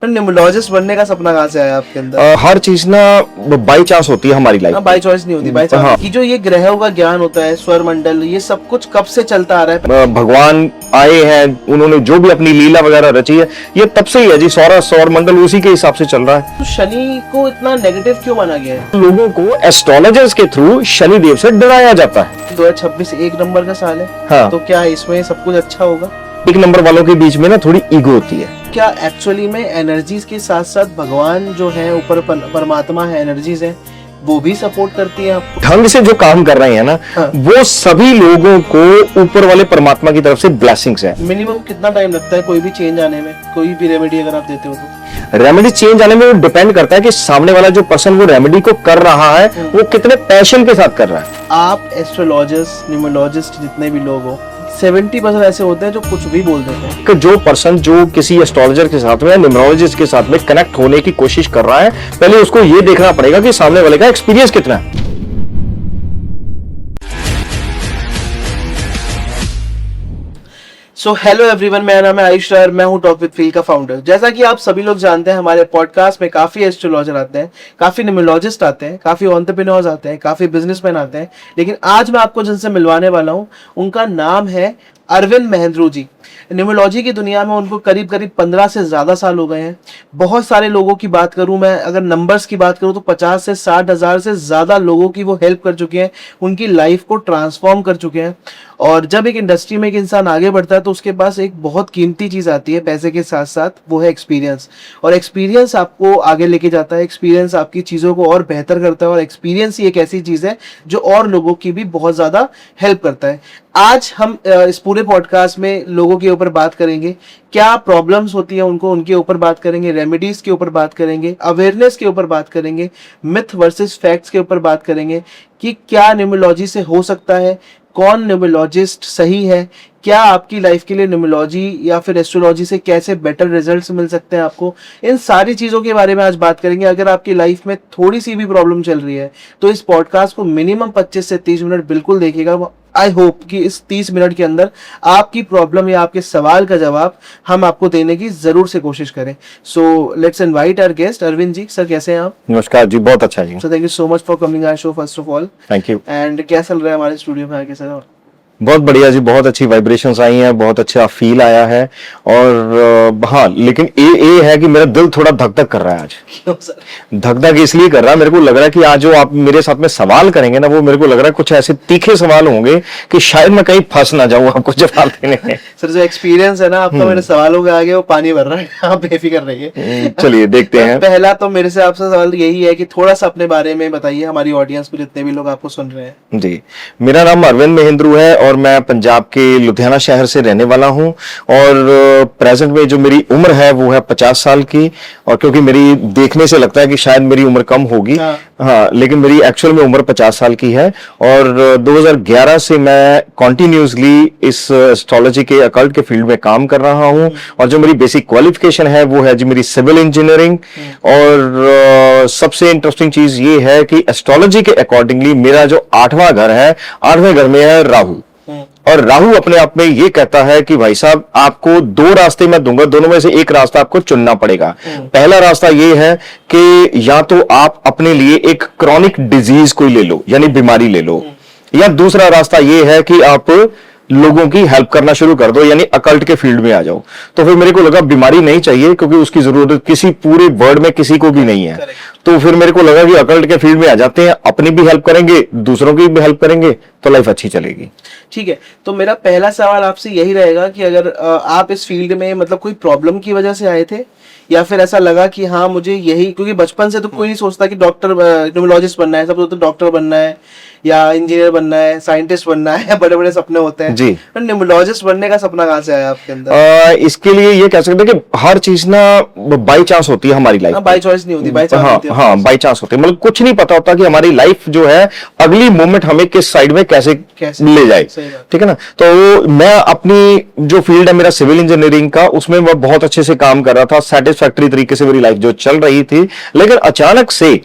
Numerologist बनने का सपना कहाँ से आया आपके अंदर? हर चीज ना बाई चांस होती है हमारी लाइफ। बाई चॉइस नहीं होती, बाई चांस। हाँ। कि जो ये ग्रहों का ज्ञान होता है, स्वर मंडल, ये सब कुछ कब से चलता आ रहा है? भगवान आए हैं, उन्होंने जो भी अपनी लीला वगैरह रची है ये तब से ही है जी। सौर मंडल उसी के हिसाब से चल रहा है। तो शनि को इतना नेगेटिव क्यों माना गया है? लोगों को एस्ट्रोलॉजर्स के थ्रू शनि देव से डराया जाता है। 2026 एक नंबर का साल है। हाँ। तो क्या इसमें सब कुछ अच्छा होगा? एक नंबर वालों के बीच में ना थोड़ी ईगो होती है। क्या एक्चुअली में एनर्जीज के साथ साथ भगवान जो है ऊपर परमात्मा है, एनर्जीज है, वो भी सपोर्ट करती है आपको? ढंग से जो काम कर रहे हैं ना, हाँ। वो सभी लोगों को ऊपर वाले परमात्मा की तरफ से ब्लेसिंग्स है। मिनिमम कितना टाइम लगता है कोई भी चेंज आने में? कोई भी रेमेडी अगर आप देते हो तो? रेमेडी चेंज आने में डिपेंड करता है कि सामने वाला जो पर्सन वो रेमेडी को कर रहा है वो कितने पैशन के साथ कर रहा है। आप एस्ट्रोलॉजिस्ट, न्यूमरोलॉजिस्ट जितने भी लोग हो, 70% ऐसे होते हैं जो कुछ भी बोल देते हैं। कि जो पर्सन जो किसी एस्ट्रोलॉजर के साथ में, न्यूमरोलॉजिस्ट के साथ में कनेक्ट होने की कोशिश कर रहा है, पहले उसको ये देखना पड़ेगा कि सामने वाले का एक्सपीरियंस कितना है। सो हेलो एवरीवन, मेरा नाम है आयुष और मैं हूं टॉक विद फील का फाउंडर। जैसा कि आप सभी लोग जानते हैं, हमारे पॉडकास्ट में काफी एस्ट्रोलॉजर आते हैं, काफी न्यूमरोलॉजिस्ट आते हैं, काफी एंटरप्रेन्योर्स आते हैं, काफी बिजनेसमैन आते हैं। लेकिन आज मैं आपको जिनसे मिलवाने वाला हूं, उनका नाम है अरविंद महेंद्रू जी। न्यूमरोलॉजी की दुनिया में उनको करीब करीब 15 से ज़्यादा साल हो गए हैं। बहुत सारे लोगों की बात करूं मैं, अगर नंबर्स की बात करूं तो 50 से 60 हज़ार से ज़्यादा लोगों की वो हेल्प कर चुके हैं, उनकी लाइफ को ट्रांसफॉर्म कर चुके हैं। और जब एक इंडस्ट्री में एक इंसान आगे बढ़ता है तो उसके पास एक बहुत कीमती चीज़ आती है पैसे के साथ साथ, वो है एक्सपीरियंस। और एक्सपीरियंस आपको आगे लेके जाता है, एक्सपीरियंस आपकी चीज़ों को और बेहतर करता है, और एक्सपीरियंस ही एक ऐसी चीज़ है जो और लोगों की भी बहुत ज़्यादा हेल्प करता है। आज हम इस पूरे पॉडकास्ट में लोगों के ऊपर बात करेंगे, क्या प्रॉब्लम्स होती है उनको, उनके ऊपर बात करेंगे, रेमेडीज के ऊपर बात करेंगे, अवेयरनेस के ऊपर बात करेंगे, मिथ वर्सेस फैक्ट्स के ऊपर बात करेंगे कि क्या न्यूमरोलॉजी से हो सकता है, कौन न्यूमरोलॉजिस्ट सही है, क्या आपकी लाइफ के लिए न्यूमरोलॉजी या फिर एस्ट्रोलॉजी से कैसे बेटर रिजल्ट्स मिल सकते हैं आपको। इन सारी चीज़ों के बारे में आज बात करेंगे। अगर आपकी लाइफ में थोड़ी सी भी प्रॉब्लम चल रही है तो इस पॉडकास्ट को मिनिमम 25 से 30 मिनट बिल्कुल देखिएगा। आई होप कि इस 30 मिनट के अंदर आपकी प्रॉब्लम या आपके सवाल का जवाब हम आपको देने की जरूर से कोशिश करें। So let's invite our guest Arvind ji. Sir कैसे हैं आप? नमस्कार जी, बहुत अच्छा जी। So thank you so much for coming our show first of all. Thank you. And क्या चल रहा है हमारे स्टूडियो में आके सर? बहुत बढ़िया जी, बहुत अच्छी वाइब्रेशंस आई हैं, बहुत अच्छा फील आया है। और हाँ, लेकिन ये है कि मेरा दिल थोड़ा धक धक कर रहा है आज। क्यों सर? धक धक इसलिए कर रहा है, मेरे को लग रहा है कि आज जो आप मेरे साथ में सवाल करेंगे ना, वो मेरे को लग रहा है कुछ ऐसे तीखे सवाल होंगे कि शायद मैं कहीं फंस ना जाऊं आपको जवाब देने में। सर जो एक्सपीरियंस है ना आपका मेरे सवालों के आगे, वो पानी भर रहा है। आप बेफिक्र रहिए। चलिए देखते हैं। पहला तो मेरे से आपसे सवाल यही है कि थोड़ा सा अपने बारे में बताइए हमारी ऑडियंस को, जितने भी लोग आपको सुन रहे हैं। जी, मेरा नाम अरविंद महेंद्रू है और मैं पंजाब के लुधियाना शहर से रहने वाला हूं। और प्रेजेंट में जो मेरी उम्र है वो है 50 साल की। और क्योंकि मेरी देखने से लगता है कि शायद मेरी उम्र कम होगी, हाँ, लेकिन मेरी एक्चुअल में उम्र 50 साल की है। और 2011 से मैं कॉन्टिन्यूसली इस एस्ट्रोलॉजी के अकल्ट के फील्ड में काम कर रहा हूं। और जो मेरी बेसिक क्वालिफिकेशन है वो है जी मेरी सिविल इंजीनियरिंग। और सबसे इंटरेस्टिंग चीज ये है कि एस्ट्रोलॉजी के अकॉर्डिंगली मेरा जो 8वां घर है, 8वें घर में है राहु। और राहु अपने आप में ये कहता है कि भाई साहब, आपको 2 रास्ते मैं दूंगा, दोनों में से एक रास्ता आपको चुनना पड़ेगा। पहला रास्ता ये है कि या तो आप अपने लिए एक क्रॉनिक डिजीज कोई ले लो, यानी बीमारी ले लो, या दूसरा रास्ता ये है कि आप लोगों की हेल्प करना शुरू कर दो, यानी अकल्ट के फील्ड में आ जाओ। तो फिर मेरे को लगा बीमारी नहीं चाहिए, क्योंकि उसकी जरूरत किसी पूरे वर्ल्ड में किसी को भी नहीं है। तो फिर मेरे को लगा कि अकल्ट के फील्ड में आ जाते हैं, अपनी भी हेल्प करेंगे, दूसरों की भी हेल्प करेंगे, तो लाइफ अच्छी चलेगी। ठीक है, तो मेरा पहला सवाल आपसे यही रहेगा कि अगर आप इस फील्ड में मतलब कोई प्रॉब्लम की वजह से आए थे, या फिर ऐसा लगा कि हाँ मुझे यही, क्योंकि बचपन से तो कोई नहीं सोचता कि डॉक्टर, न्यूमरोलॉजिस्ट बनना है, सब तो डॉक्टर बनना है या इंजीनियर बनना है, साइंटिस्ट बनना है, बड़े बड़े सपने होते हैं जी। पर न्यूमरोलॉजिस्ट बनने का सपना कहाँ से आया आपके अंदर? इसके लिए ये कह सकते हैं कि हर चीज ना बाई चांस होती है हमारी लाइफ। बाई चॉइस नहीं होती, बाई चांस होती है। हाँ, बाई चांस होती है। मतलब कुछ नहीं पता होता कि हमारी लाइफ जो है अगली मोमेंट हमें किस साइड में कैसे ले जाए, ठीक है ना। तो मैं अपनी जो फील्ड है मेरा सिविल इंजीनियरिंग का, उसमें मैं बहुत अच्छे से काम कर रहा था, सेटिस्फैक्टरी तरीके से मेरी लाइफ जो चल रही थी। लेकिन अचानक से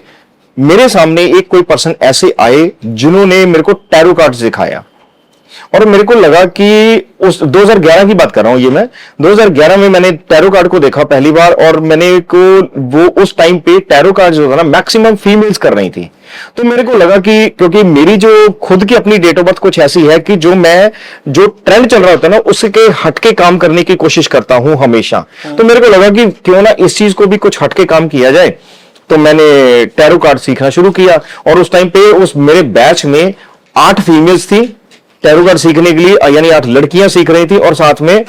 मेरे सामने एक कोई पर्सन ऐसे आए जिन्होंने मेरे को टैरो कार्ड्स दिखाया। और मेरे को लगा कि उस 2011 की बात कर रहा हूं, ये मैं 2011 में मैंने टैरो कार्ड को देखा पहली बार, और मैंने को वो उस टाइम पे टैरो कार्ड जो था ना मैक्सिमम फीमेल्स कर रही थी। तो मेरे को लगा कि क्योंकि मेरी जो खुद की अपनी डेट ऑफ बर्थ कुछ ऐसी है कि जो ट्रेंड चल रहा होता है ना उसके हटके काम करने की कोशिश करता हूं हमेशा। तो मेरे को लगा कि क्यों ना इस चीज को भी कुछ हटके काम किया जाए। तो मैंने टैरो कार्ड सीखना शुरू किया, और उस टाइम पे उस मेरे बैच में 8 फीमेल्स थी टैरो कार्ड सीखने के लिए, यानी 8 लड़कियां सीख रही थी, और साथ में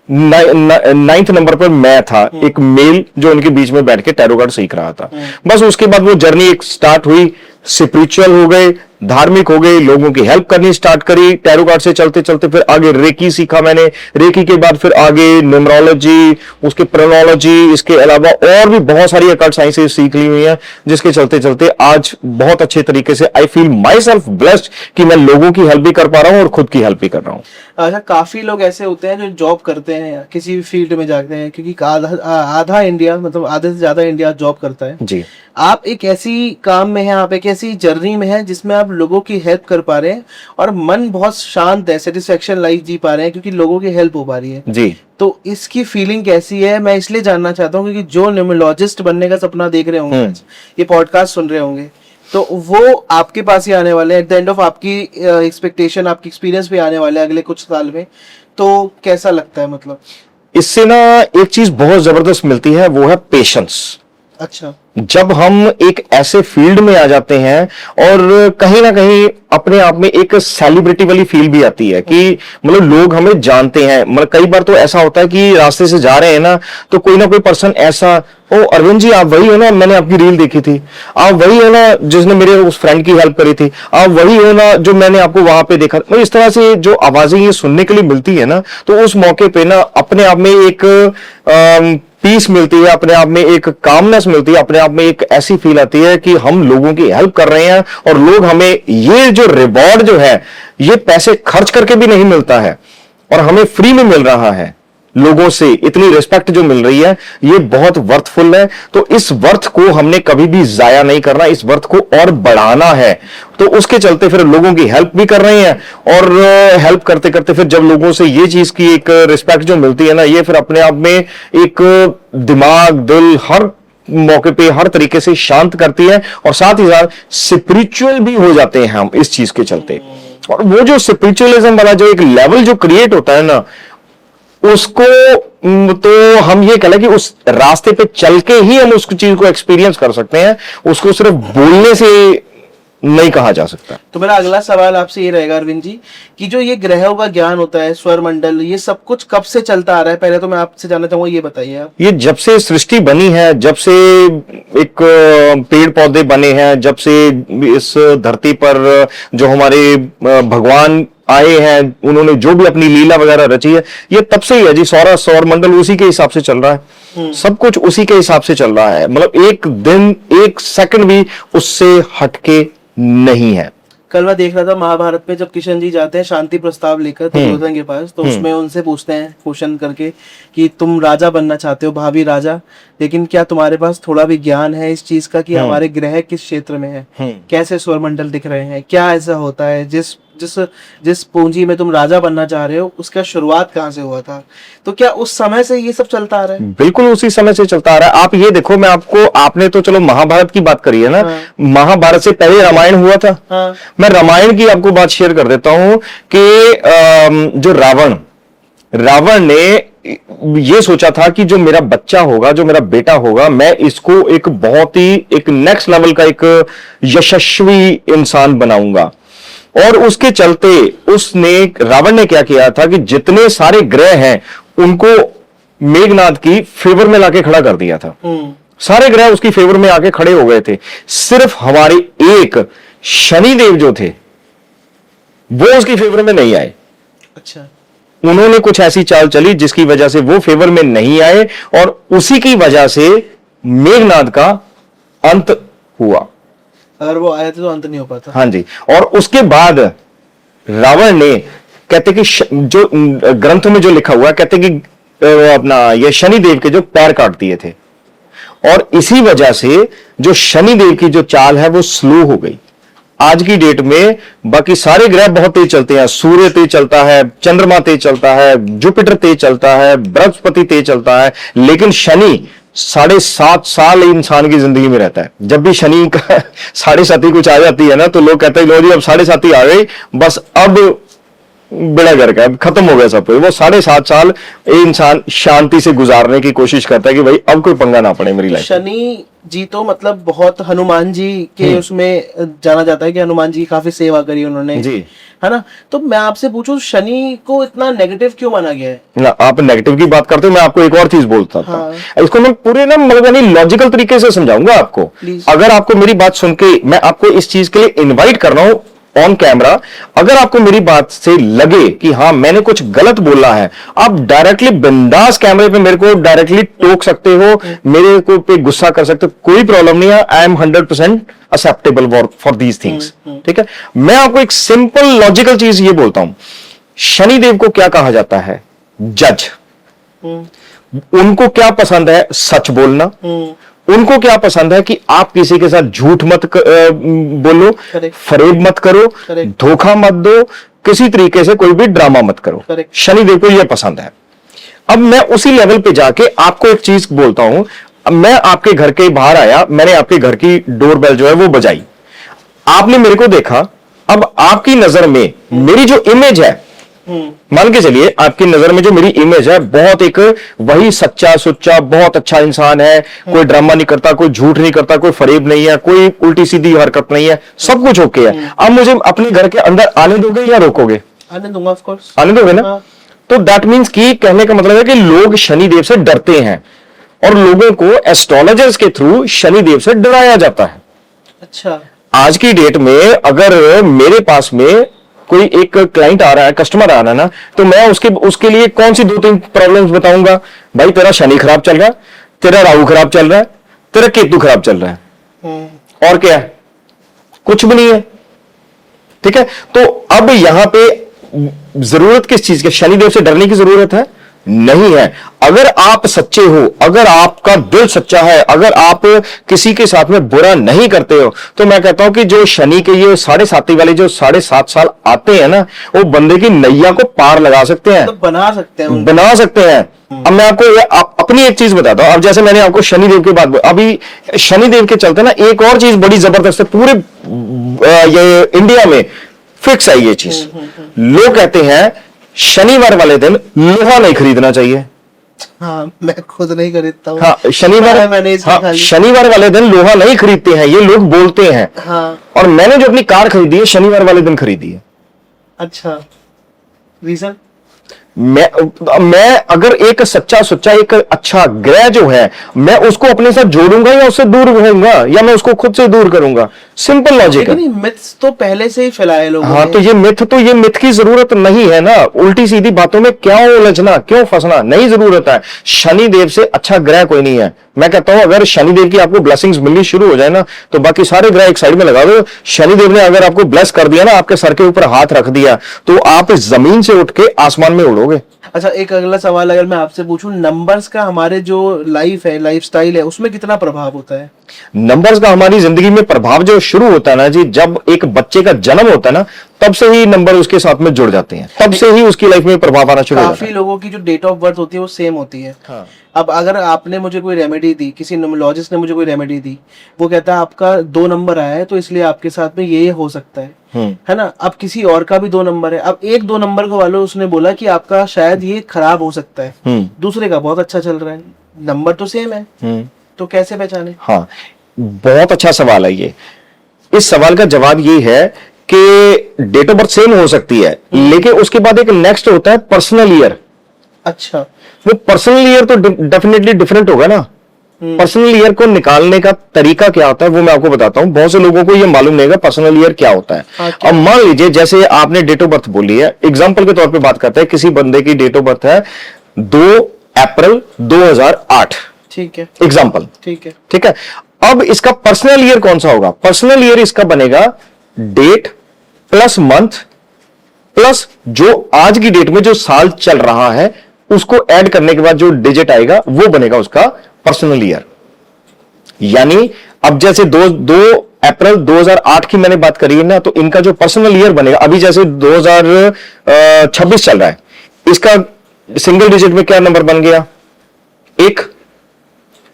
9th नंबर पर मैं था, एक मेल जो उनके बीच में बैठ के टैरो कार्ड सीख रहा था। बस उसके बाद वो जर्नी एक स्टार्ट हुई, स्पिरिचुअल हो गए, धार्मिक हो गए, लोगों की हेल्प करनी स्टार्ट करी, टैरो कार्ड से चलते चलते फिर आगे रेकी सीखा मैंने, रेकी के बाद फिर आगे न्यूमरोलॉजी, उसके प्रोनोलॉजी, इसके अलावा और भी बहुत सारी अकल्ट साइंसेस सीख ली हुई हैं, जिसके चलते चलते आज बहुत अच्छे तरीके से I feel my self blessed कि मैं लोगों की हेल्प भी कर पा रहा हूं और खुद की हेल्प भी कर रहा हूं। अच्छा, काफी लोग ऐसे होते हैं जो जॉब करते हैं किसी भी फील्ड में जाते हैं, क्योंकि आधा इंडिया, मतलब आधे से ज्यादा इंडिया जॉब करता है जी। आप एक ऐसी काम में हैं, आप एक ऐसी जर्नी में हैं जिसमें आप लोगों की हेल्प कर पा रहे हैं और मन बहुत शांत है, सेटिस्फेक्शन लाइफ जी पा रहे हैं क्योंकि लोगों की हेल्प हो पा रही है जी। तो इसकी फीलिंग कैसी है, मैं इसलिए जानना चाहता हूँ क्योंकि जो न्यूमरोलॉजिस्ट बनने का सपना देख रहे होंगे, ये पॉडकास्ट सुन रहे होंगे, तो वो आपके पास ही आने वाले हैं एट द एंड ऑफ आपकी एक्सपेक्टेशन, आपकी एक्सपीरियंस भी आने वाले हैं अगले कुछ साल में। तो कैसा लगता है, मतलब इससे ना एक चीज बहुत जबरदस्त मिलती है, वो है पेशेंस। अच्छा, जब हम एक ऐसे फील्ड में आ जाते हैं और कहीं ना कहीं अपने आप में एक सेलिब्रिटी वाली फील भी आती है कि मतलब लोग हमें जानते हैं। मतलब कई बार तो ऐसा होता है कि रास्ते से जा रहे हैं ना, तो कोई ना कोई पर्सन ऐसा, ओ अरविंद जी आप वही हो ना, मैंने आपकी रील देखी थी, आप वही हो ना जिसने मेरे उस फ्रेंड की हेल्प करी थी, आप वही हो ना जो मैंने आपको वहां पे देखा। तो इस तरह से जो आवाजें ये सुनने के लिए मिलती है ना, तो उस मौके पे ना अपने आप में एक पीस मिलती है, अपने आप में एक कामनेस मिलती है, अपने आप में एक ऐसी फील आती है कि हम लोगों की हेल्प कर रहे हैं और लोग हमें, ये जो रिवॉर्ड जो है ये पैसे खर्च करके भी नहीं मिलता है और हमें फ्री में मिल रहा है। लोगों से इतनी रिस्पेक्ट जो मिल रही है ये बहुत वर्थफुल है। तो इस वर्थ को हमने कभी भी जाया नहीं करना, इस वर्थ को और बढ़ाना है। तो उसके चलते फिर लोगों की हेल्प भी कर रहे हैं और हेल्प करते करते फिर जब लोगों से ये चीज की एक रिस्पेक्ट जो मिलती है ना, ये फिर अपने आप में एक दिमाग, दिल हर मौके पे हर तरीके से शांत करती है और साथ ही साथ स्पिरिचुअल भी हो जाते हैं हम इस चीज के चलते। और वो जो स्पिरिचुअलिज्म वाला जो एक लेवल जो क्रिएट होता है ना, उसको तो हम ये कह लें कि उस रास्ते पे चल के ही हम उस चीज को एक्सपीरियंस कर सकते हैं, उसको सिर्फ बोलने से नहीं कहा जा सकता। तो मेरा अगला सवाल आपसे ये रहेगा अरविंद जी कि जो ये ग्रहों का ज्ञान होता है, स्वर मंडल, ये सब कुछ कब से चलता आ रहा है? पहले तो मैं आपसे जानना चाहूंगा, ये बताइए आप। ये जब से सृष्टि बनी है, जब से एक पेड़ पौधे बने हैं, जब से इस धरती पर जो हमारे भगवान आए हैं, उन्होंने जो भी अपनी लीला वगैरह रची है, ये तब से ही है जी। सौर मंडल उसी के हिसाब से चल रहा है, सब कुछ उसी के हिसाब से चल रहा है। मतलब एक दिन, एक सेकंड भी उससे हटके नहीं है। कल मैं देख रहा था महाभारत में, जब किशन जी जाते हैं शांति प्रस्ताव लेकर दुर्योधन के पास, तो उसमें उनसे पूछते हैं क्वेश्चन करके कि तुम राजा बनना चाहते हो, भावी राजा, लेकिन क्या तुम्हारे पास थोड़ा भी ज्ञान है इस चीज का कि हमारे ग्रह किस क्षेत्र में है, कैसे स्वरमंडल दिख रहे हैं, क्या ऐसा होता है, जिस पूंजी में तुम राजा बनना चाह रहे हो उसका शुरुआत कहाँ से हुआ था? तो क्या उस समय से ये सब चलता आ रहा है? बिल्कुल उसी समय से चलता आ रहा है। आप ये देखो, मैं आपको, आपने तो चलो महाभारत की बात करी है ना, महाभारत से पहले रामायण हुआ था। मैं रामायण की आपको बात शेयर कर देता हूं कि जो रावण ने ये सोचा था कि जो मेरा बच्चा होगा, जो मेरा बेटा होगा, मैं इसको एक बहुत ही एक नेक्स्ट लेवल का एक यशस्वी इंसान बनाऊंगा। और उसके चलते रावण ने क्या किया था कि जितने सारे ग्रह हैं उनको मेघनाद की फेवर में लाके खड़ा कर दिया था। सारे ग्रह उसकी फेवर में आके खड़े हो गए थे। सिर्फ हमारे एक शनिदेव जो थे वो उसकी फेवर में नहीं आए। अच्छा, उन्होंने कुछ ऐसी चाल चली जिसकी वजह से वो फेवर में नहीं आए और उसी की वजह से मेघनाद का अंत हुआ। अगर वो आए थे तो अंत नहीं हो पाता। हाँ जी। और उसके बाद रावण ने, कहते कि जो ग्रंथों में जो लिखा हुआ है, कहते कि अपना ये शनिदेव के जो पैर काट दिए थे और इसी वजह से जो शनिदेव की जो चाल है वो स्लो हो गई। आज की डेट में बाकी सारे ग्रह बहुत तेज चलते हैं, सूर्य तेज चलता है, चंद्रमा तेज चलता है, जुपिटर तेज चलता है, बृहस्पति तेज चलता है, लेकिन शनि 7.5 साल इंसान की जिंदगी में रहता है। जब भी शनि का 7.5 कुछ आ जाती है ना, तो लोग कहते हैं लो जी अब 7.5 आ गई, बस अब बेड़ा गर्क है, अब खत्म हो गया सब कुछ। वो 7.5 साल इंसान शांति से गुजारने की कोशिश करता है कि भाई अब कोई पंगा ना पड़े मेरी लाइफ। शनि जी तो मतलब बहुत हनुमान जी के उसमें जाना जाता है कि हनुमान जी की काफी सेवा करी उन्होंने, जी। है ना। तो मैं आपसे पूछूं, शनि को इतना नेगेटिव क्यों माना गया है? ना, आप नेगेटिव की बात करते हो, मैं आपको एक और चीज बोलता था। इसको मैं पूरे ना मतलब लॉजिकल तरीके से समझाऊंगा आपको। Please. अगर आपको मेरी बात सुन के, मैं आपको इस चीज के लिए इनवाइट कर रहा हूं ऑन कैमरा, अगर आपको मेरी बात से लगे कि हाँ मैंने कुछ गलत बोला है, आप डायरेक्टली बिंदास कैमरे पे मेरे को डायरेक्टली टोक सकते हो, मेरे को पे गुस्सा कर सकते हो, कोई प्रॉब्लम नहीं है। I am 100% acceptable for these things. ठीक है, मैं आपको एक सिंपल लॉजिकल चीज ये बोलता हूं, शनिदेव को क्या कहा जाता है? जज। उनको क्या पसंद है? सच बोलना। उनको क्या पसंद है कि आप किसी के साथ झूठ मत बोलो, फरेब मत करो, धोखा मत दो, किसी तरीके से कोई भी ड्रामा मत करो। शनिदेव को यह पसंद है। अब मैं उसी लेवल पे जाके आपको एक चीज बोलता हूं। अब मैं आपके घर के बाहर आया, मैंने आपके घर की डोरबेल जो है वो बजाई, आपने मेरे को देखा। अब आपकी नजर में मेरी जो इमेज है, मान के चलिए आपकी नजर में जो मेरी इमेज है, बहुत एक वही सच्चा सुच्चा बहुत अच्छा इंसान है, कोई ड्रामा नहीं करता, कोई झूठ नहीं करता, कोई फरेब नहीं है, कोई उल्टी सीधी हरकत नहीं है, सब कुछ ओके है। अब मुझे अपने घर के अंदर आने दोगे या रोकोगे? आने दूंगा, ऑफ कोर्स आने दोगे ना। तो दैट मीन्स कि कहने का मतलब है कि लोग शनिदेव से डरते हैं और लोगों को एस्ट्रोलॉजर्स के थ्रू शनिदेव से डराया जाता है। अच्छा, आज की डेट में अगर मेरे पास में कोई एक क्लाइंट आ रहा है, कस्टमर आ रहा है ना, तो मैं उसके लिए कौन सी 2-3 प्रॉब्लम्स बताऊंगा? भाई तेरा शनि खराब चल रहा है, तेरा राहु खराब चल रहा है, तेरा केतु खराब चल रहा है, और क्या है? कुछ भी नहीं है। ठीक है, तो अब यहां पे जरूरत किस चीज की? शनिदेव से डरने की जरूरत है? नहीं है। अगर आप सच्चे हो, अगर आपका दिल सच्चा है, अगर आप किसी के साथ में बुरा नहीं करते हो, तो मैं कहता हूं कि जो शनि के ये 7.5 वाले जो 7.5 साल आते हैं ना, वो बंदे की नैया को पार लगा सकते हैं, तो बना सकते हैं, बना सकते हैं। अब मैं आपको अपनी एक चीज बताता हूं। अब जैसे मैंने आपको शनिदेव की बात, अभी शनिदेव के चलते ना एक और चीज बड़ी जबरदस्त है, पूरे ये इंडिया में फिक्स है ये चीज। लोग कहते हैं शनिवार वाले दिन लोहा नहीं खरीदना चाहिए। हाँ, मैं खुद नहीं खरीदता हूँ। हाँ, शनिवार वाले दिन लोहा नहीं खरीदते हैं, ये लोग बोलते हैं। हाँ। और मैंने जो अपनी कार खरीदी है, शनिवार वाले दिन खरीदी है। अच्छा, रीजन? मैं अगर एक सच्चा सुच्चा एक अच्छा ग्रह जो है, मैं उसको अपने साथ जोड़ूंगा या उससे दूर रहूंगा, या मैं उसको खुद से दूर करूंगा। सिंपल लॉजिक है। मिथ्स तो पहले से ही फैलाए लोगों हाँ, तो ये मिथ की जरूरत नहीं है ना। उल्टी सीधी बातों में क्यों उलझना, क्यों फंसना, नहीं जरूरत है। शनिदेव से अच्छा ग्रह कोई नहीं है। मैं कहता हूं अगर शनिदेव की आपको ब्लेसिंग्स मिलनी शुरू हो जाए ना, तो बाकी सारे ग्रह एक साइड में लगा दो। शनिदेव ने अगर आपको ब्लेस कर दिया ना, आपके सर के ऊपर हाथ रख दिया, तो आप जमीन से उठ के आसमान में उड़ोगे। अच्छा, एक अगला सवाल अगर मैं आपसे पूछूं, नंबर्स का हमारे जो लाइफ है, लाइफस्टाइल है, उसमें कितना प्रभाव होता है? नंबर्स का हमारी जिंदगी में प्रभाव जो शुरू होता है ना जी, जब एक बच्चे का जन्म होता है ना, तब से ही नंबर उसके साथ में जुड़ जाते हैं, तब से ही उसकी लाइफ में प्रभाव आना शुरू हो जाता है। काफी लोगों की जो डेट ऑफ बर्थ होती है वो सेम होती है। हाँ। अब अगर आपने मुझे कोई रेमेडी दी, किसी न्यूमरोलॉजिस्ट ने मुझे कोई रेमेडी दी, वो कहता है आपका 2 नंबर आया है तो इसलिए आपके साथ में ये हो सकता है ना। अब किसी और का भी 2 नंबर है, अब 1-2 नंबर को वालों उसने बोला कि आपका शायद ये खराब हो सकता है, दूसरे का बहुत अच्छा चल रहा है, नंबर तो सेम है, तो कैसे पहचाने? हाँ, बहुत अच्छा सवाल है ये। इस सवाल का जवाब ये है कि डेट ऑफ बर्थ सेम हो सकती है, लेकिन उसके बाद एक नेक्स्ट होता है पर्सनल ईयर। अच्छा, वो पर्सनल ईयर तो डेफिनेटली डिफरेंट होगा ना। पर्सनल ईयर को निकालने का तरीका क्या होता है वो मैं आपको बताता हूं। बहुत से लोगों को ये मालूम नहीं है पर्सनल ईयर क्या होता है। अब मान लीजिए जैसे आपने डेट ऑफ बर्थ बोली है, एग्जांपल के तौर पे बात करते हैं, किसी बंदे की डेट ऑफ बर्थ है 2 अप्रैल 2008, ठीक है, एग्जांपल, ठीक है। अब इसका पर्सनल ईयर कौन सा होगा? पर्सनल ईयर इसका बनेगा डेट प्लस मंथ प्लस जो आज की डेट में जो साल चल रहा है उसको ऐड करने के बाद जो डिजिट आएगा वो बनेगा उसका पर्सनल ईयर। यानी अब जैसे 2 अप्रैल 2008 की मैंने बात करी है ना, तो इनका जो पर्सनल ईयर बनेगा, अभी जैसे 2026 चल रहा है, इसका सिंगल डिजिट में क्या नंबर बन गया? 1।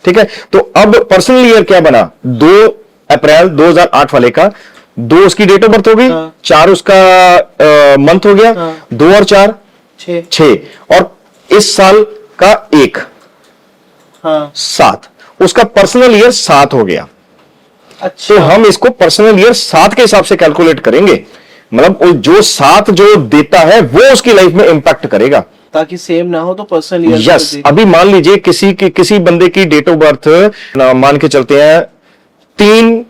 ठीक है, तो अब पर्सनल ईयर क्या बना? 2 अप्रैल 2008 वाले का 2 उसकी डेट ऑफ बर्थ हो गई, 4 उसका मंथ हो गया, 2 और 4 6, और इस साल का 1 7, उसका पर्सनल ईयर 7 हो गया। अच्छा, तो हम इसको पर्सनल ईयर 7 के हिसाब से कैलकुलेट करेंगे, मतलब जो 7 जो देता है वो उसकी लाइफ में इंपैक्ट करेगा, ताकि सेम ना हो तो पर्सनल ईयर। यस। अभी मान लीजिए किसी बंदे की डेट ऑफ बर्थ मान के चलते हैं 3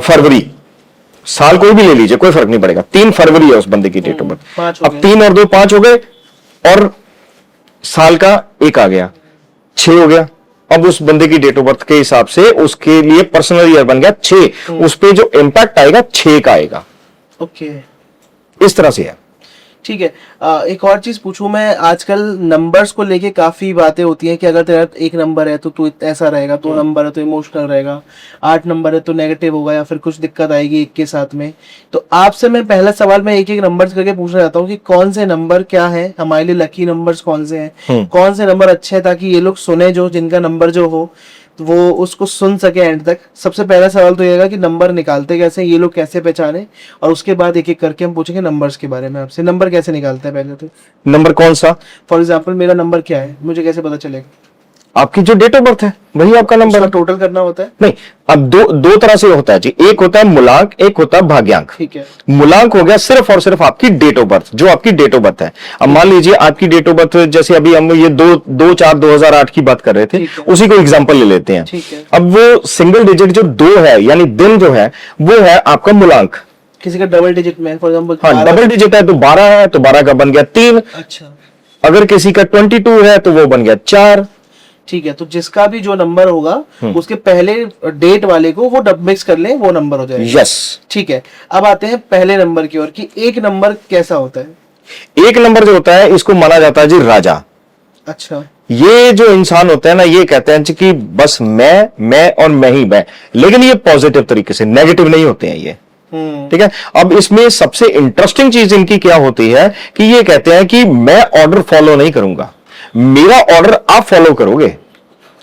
फरवरी, साल कोई भी ले लीजिए, कोई फर्क नहीं पड़ेगा, 3 फरवरी है उस बंदे की डेट ऑफ बर्थ। अब 3 और 2 5 हो गए, और साल का 1 आ गया, 6 हो गया। अब उस बंदे की डेट ऑफ बर्थ के हिसाब से उसके लिए पर्सनल ईयर बन गया 6, उस पे जो इंपैक्ट आएगा 6 का आएगा। ओके, इस तरह से है। ठीक है। एक और चीज पूछूं मैं, आजकल नंबर्स को लेके काफी बातें होती हैं कि अगर तेरा 1 नंबर है तो तू ऐसा रहेगा, 2 नंबर है तो इमोशनल रहेगा, 8 नंबर है तो नेगेटिव होगा, या फिर कुछ दिक्कत आएगी 1 के साथ में। तो आपसे मैं पहला सवाल मैं एक एक नंबर करके पूछना चाहता हूँ कि कौन से नंबर क्या है, हमारे लिए लकी नंबर्स कौन से हैं, कौन से नंबर अच्छे हैं, ताकि ये लोग सुने जो जिनका नंबर जो हो तो वो उसको सुन सके एंड तक। सबसे पहला सवाल तो ये होगा कि नंबर निकालते कैसे, ये लोग कैसे पहचाने, और उसके बाद एक एक करके हम पूछेंगे नंबर्स के बारे में आपसे। नंबर कैसे निकालते हैं पहले तो? नंबर कौन सा? फॉर एग्जाम्पल मेरा नंबर क्या है, मुझे कैसे पता चलेगा? आपकी जो डेट ऑफ बर्थ है वही आपका नंबर है। टोटल करना होता है? नहीं, अब दो तरह से होता है जी, एक होता है मूलांक, एक होता है भाग्यांक। ठीक है। मूलांक हो गया सिर्फ और सिर्फ आपकी डेट ऑफ बर्थ, जो आपकी डेट ऑफ बर्थ है। अब मान लीजिए आपकी डेट ऑफ बर्थ, जैसे अभी हम ये 2/4/2008 की बात कर रहे थे, उसी को एग्जांपल ले लेते हैं। ठीक है। अब वो सिंगल डिजिट जो 2 है, यानी दिन जो है, वो है आपका मूलांक। किसी का डबल डिजिट में, फॉर एग्जांपल हाँ, डबल डिजिट है तो 12 है, तो 12 का बन गया 3। अच्छा, अगर किसी का 22 है तो वो बन गया 4। ठीक है। तो जिसका भी जो नंबर होगा उसके पहले डेट वाले को वो मिक्स कर लें, वो नंबर हो जाएगा। यस। ठीक है, अब आते हैं पहले नंबर की ओर कि 1 नंबर कैसा होता है? 1 नंबर जो होता है, इसको माना जाता है जी राजा। अच्छा, ये जो इंसान होते हैं ना, ये कहते हैं कि बस मैं और मैं ही मैं, लेकिन ये पॉजिटिव तरीके से, नेगेटिव नहीं होते हैं ये। ठीक है। अब इसमें सबसे इंटरेस्टिंग चीज इनकी क्या होती है कि ये कहते हैं कि मैं ऑर्डर फॉलो नहीं करूंगा, मेरा ऑर्डर आप फॉलो करोगे,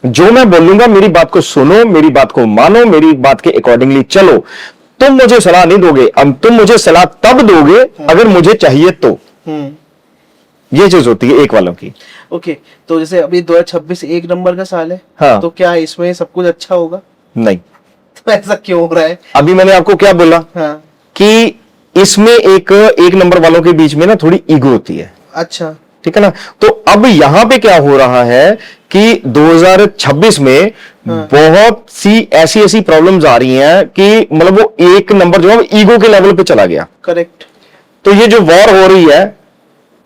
जो मैं बोलूंगा मेरी बात को सुनो, मेरी बात को मानो, मेरी बात के अकॉर्डिंगली चलो। तुम मुझे सलाह नहीं दोगे, अब तुम मुझे सलाह तब दोगे अगर मुझे चाहिए तो। ये चीज होती है 1 वालों की। ओके, तो जैसे अभी 2026 1 नंबर का साल है, हाँ। तो क्या इसमें सब कुछ अच्छा होगा? नहीं। तो ऐसा क्यों हो रहा है? अभी मैंने आपको क्या बोला? हाँ। कि इसमें एक नंबर वालों के बीच में ना थोड़ी ईगो होती है। अच्छा, ठीक है ना। तो अब यहां पे क्या हो रहा है कि 2026 में बहुत सी ऐसी प्रॉब्लम्स आ रही हैं कि मतलब वो 1 नंबर जो है ईगो के लेवल पे चला गया। करेक्ट। तो ये जो वॉर हो रही है,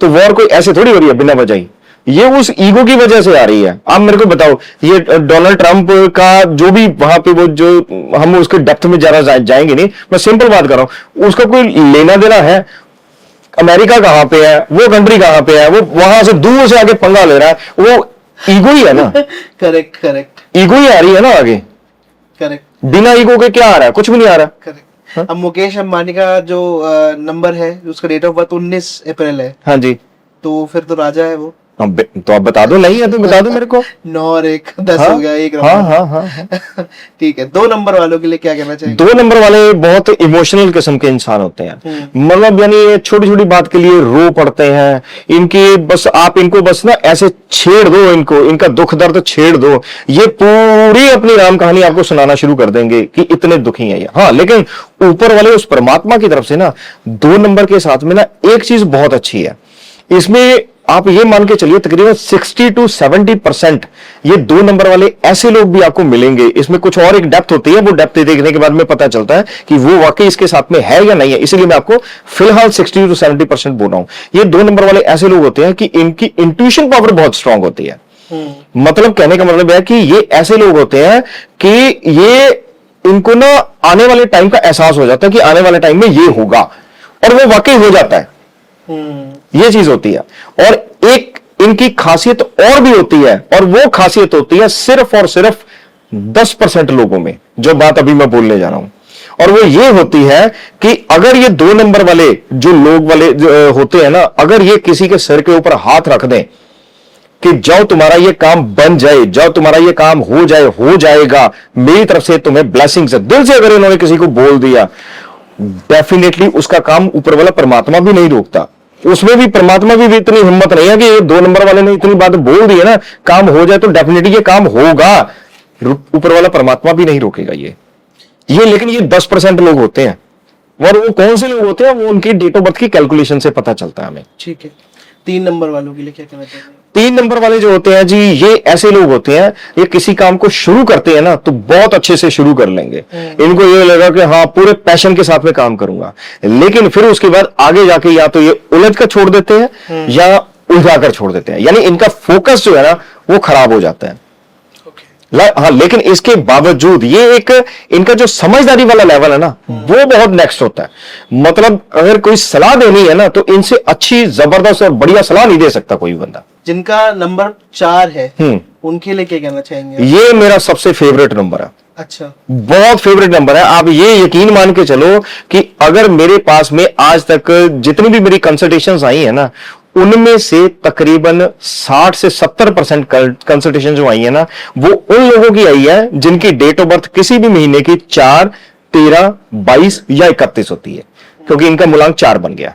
तो वॉर कोई ऐसे थोड़ी हो रही है बिना वजह ही, ये उस ईगो की वजह से आ रही है। आप मेरे को बताओ, ये डोनाल्ड ट्रंप का जो भी वहां पे वो जो, हम उसके डेप्थ में ज्यादा जाएंगे नहीं, मैं सिंपल बात कर रहा हूं, उसका कोई लेना देना है? अमेरिका कहां पे है, वो कंट्री कहां पे है, वो वहां से दूर से आके पंगा ले रहा है, वो ईगो ही है ना। करेक्ट करेक्ट ईगो ही आ रही है ना आगे। करेक्ट। बिना ईगो के क्या आ रहा है? कुछ भी नहीं आ रहा। करेक्ट। अब मुकेश अंबानी का जो नंबर है, उसका डेट ऑफ बर्थ 19 अप्रैल है, हाँ जी। तो फिर तो राजा है वो। तो आप बता दो, नहीं है तो बता दो मेरे को। 9 और 1 10 हाँ, हो गया, 1 हाँ, नंबर। हाँ, हाँ। ठीक है, 2 नंबर वालों के लिए क्या कहना चाहिए? 2 नंबर वाले बहुत इमोशनल किस्म के इंसान होते हैं, मतलब यानी ये छोटी छोटी बात के लिए रो पड़ते हैं। इनकी बस आप इनको बस ना ऐसे छेड़ दो, इनको इनका दुख दर्द छेड़ दो, ये पूरी अपनी राम कहानी आपको सुनाना शुरू कर देंगे कि इतने दुखी हैं ये। हाँ, लेकिन ऊपर वाले उस परमात्मा की तरफ से ना 2 नंबर के साथ में ना एक चीज बहुत अच्छी है, इसमें आप ये मान के चलिए तकरीबन 60 to 70% ये 2 नंबर वाले ऐसे लोग भी आपको मिलेंगे। इसमें कुछ और एक डेप्थ होती है, वो डेप्थ देखने के बाद में पता चलता है कि वो वाकई इसके साथ में है या नहीं है, इसीलिए मैं आपको फिलहाल 60 to 70% बोल रहा हूं। ये 2 नंबर वाले ऐसे लोग होते हैं कि इनकी इंट्यूशन पावर बहुत स्ट्रांग होती है। मतलब कहने का मतलब है कि ये ऐसे लोग होते हैं कि ये इनको ना आने वाले टाइम का एहसास हो जाता है कि आने वाले टाइम में ये होगा, और वो वाकई हो जाता है। ये चीज होती है। और एक इनकी खासियत और भी होती है, और वो खासियत होती है सिर्फ और सिर्फ 10% लोगों में जो बात अभी मैं बोलने जा रहा हूं, और वो ये होती है कि अगर ये 2 नंबर वाले जो लोग वाले होते हैं ना, अगर ये किसी के सिर के ऊपर हाथ रख दें कि जाओ तुम्हारा ये काम बन जाए, जाओ तुम्हारा ये काम हो जाए, हो जाएगा, मेरी तरफ से तुम्हें ब्लेसिंग्स है, दिल से अगर इन्होंने किसी को बोल दिया, डेफिनेटली उसका काम ऊपर वाला परमात्मा भी नहीं रोकता। उसमें भी परमात्मा भी इतनी हिम्मत नहीं है कि ये 2 नंबर वाले ने इतनी बात बोल दी है ना, काम हो जाए तो डेफिनेटली ये काम होगा, ऊपर वाला परमात्मा भी नहीं रोकेगा ये लेकिन ये 10% लोग होते हैं, और वो कौन से लोग होते हैं, वो उनकी डेट ऑफ बर्थ की कैलकुलेशन से पता चलता है हमें। ठीक है, 3 नंबर वालों के लिए क्या कहना चाहिए? 3 नंबर वाले जो होते हैं जी, ये ऐसे लोग होते हैं, ये किसी काम को शुरू करते हैं ना तो बहुत अच्छे से शुरू कर लेंगे। इनको ये लगा कि हाँ पूरे पैशन के साथ में काम करूंगा, लेकिन फिर उसके बाद आगे जाके या तो ये उलझ कर छोड़ देते हैं या उलझा कर छोड़ देते हैं, यानी इनका फोकस जो है ना वो खराब हो जाता है। हाँ, लेकिन इसके बावजूद ये एक इनका जो समझदारी वाला लेवल है ना वो बहुत नेक्स्ट होता है। मतलब अगर कोई सलाह देनी है ना तो इनसे अच्छी जबरदस्त और बढ़िया सलाह नहीं दे सकता कोई बंदा। जिनका नंबर 4 है उनके लिए क्या कहना चाहेंगे? ये मेरा सबसे फेवरेट नंबर है। अच्छा, बहुत फेवरेट नंबर है। आप ये यकीन मान के चलो कि अगर मेरे पास में आज तक जितनी भी मेरी कंसल्टेशंस आई है ना, उनमें से तकरीबन 60 से 70% कंसल्टेशन जो आई है ना, वो उन लोगों की आई है जिनकी डेट ऑफ बर्थ किसी भी महीने की 4, 13, 22 या 31 होती है, क्योंकि इनका मूलांक 4 बन गया,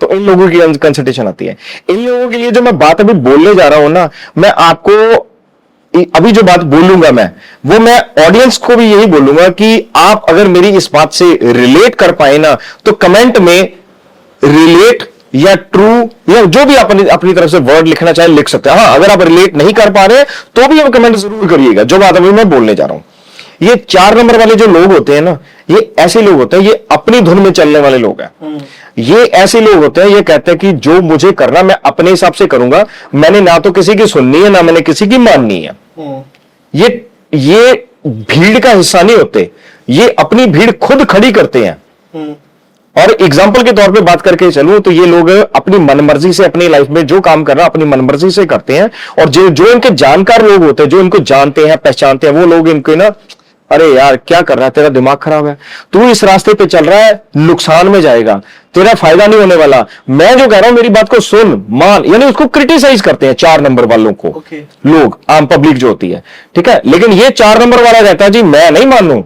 तो इन लोगों की कंसल्टेशन आती है। इन लोगों के लिए जो मैं बात अभी बोलने जा रहा हूं ना, मैं आपको अभी जो बात बोलूंगा वो मैं ऑडियंस को भी यही बोलूंगा कि आप अगर मेरी इस बात से रिलेट कर पाए ना तो कमेंट में रिलेट या ट्रू या जो भी आप अपनी तरफ से वर्ड लिखना चाहे लिख सकते हैं। हाँ, अगर आप रिलेट नहीं कर पा रहे तो भी आप कमेंट जरूर करिएगा जो बात अभी मैं बोलने जा रहा हूं। ये 4 नंबर वाले जो लोग होते हैं ना, ये ऐसे लोग होते हैं, ये अपनी धुन में चलने वाले लोग हैं। ये ऐसे लोग होते हैं, ये कहते हैं कि जो मुझे करना मैं अपने हिसाब से करूंगा, मैंने ना तो किसी की सुननी है ना मैंने किसी की माननी है। ये भीड़ का हिस्सा नहीं होते, ये अपनी भीड़ खुद खड़ी करते हैं। और एग्जाम्पल के तौर पे बात करके चलूं तो ये लोग अपनी मनमर्जी से अपनी लाइफ में जो काम करना अपनी मनमर्जी से करते हैं, और जो इनके जानकार लोग होते हैं, जो इनको जानते हैं पहचानते हैं, वो लोग इनको ना, अरे यार क्या कर रहा है, तेरा दिमाग खराब है, तू इस रास्ते पे चल रहा है, नुकसान में जाएगा, तेरा फायदा नहीं होने वाला, मैं जो कह रहा हूं मेरी बात को सुन मान, यानी उसको क्रिटिसाइज करते हैं 4 नंबर वालों को लोग, आम पब्लिक जो होती है। ठीक है, लेकिन ये 4 नंबर वाला कहता है जी मैं नहीं मानू,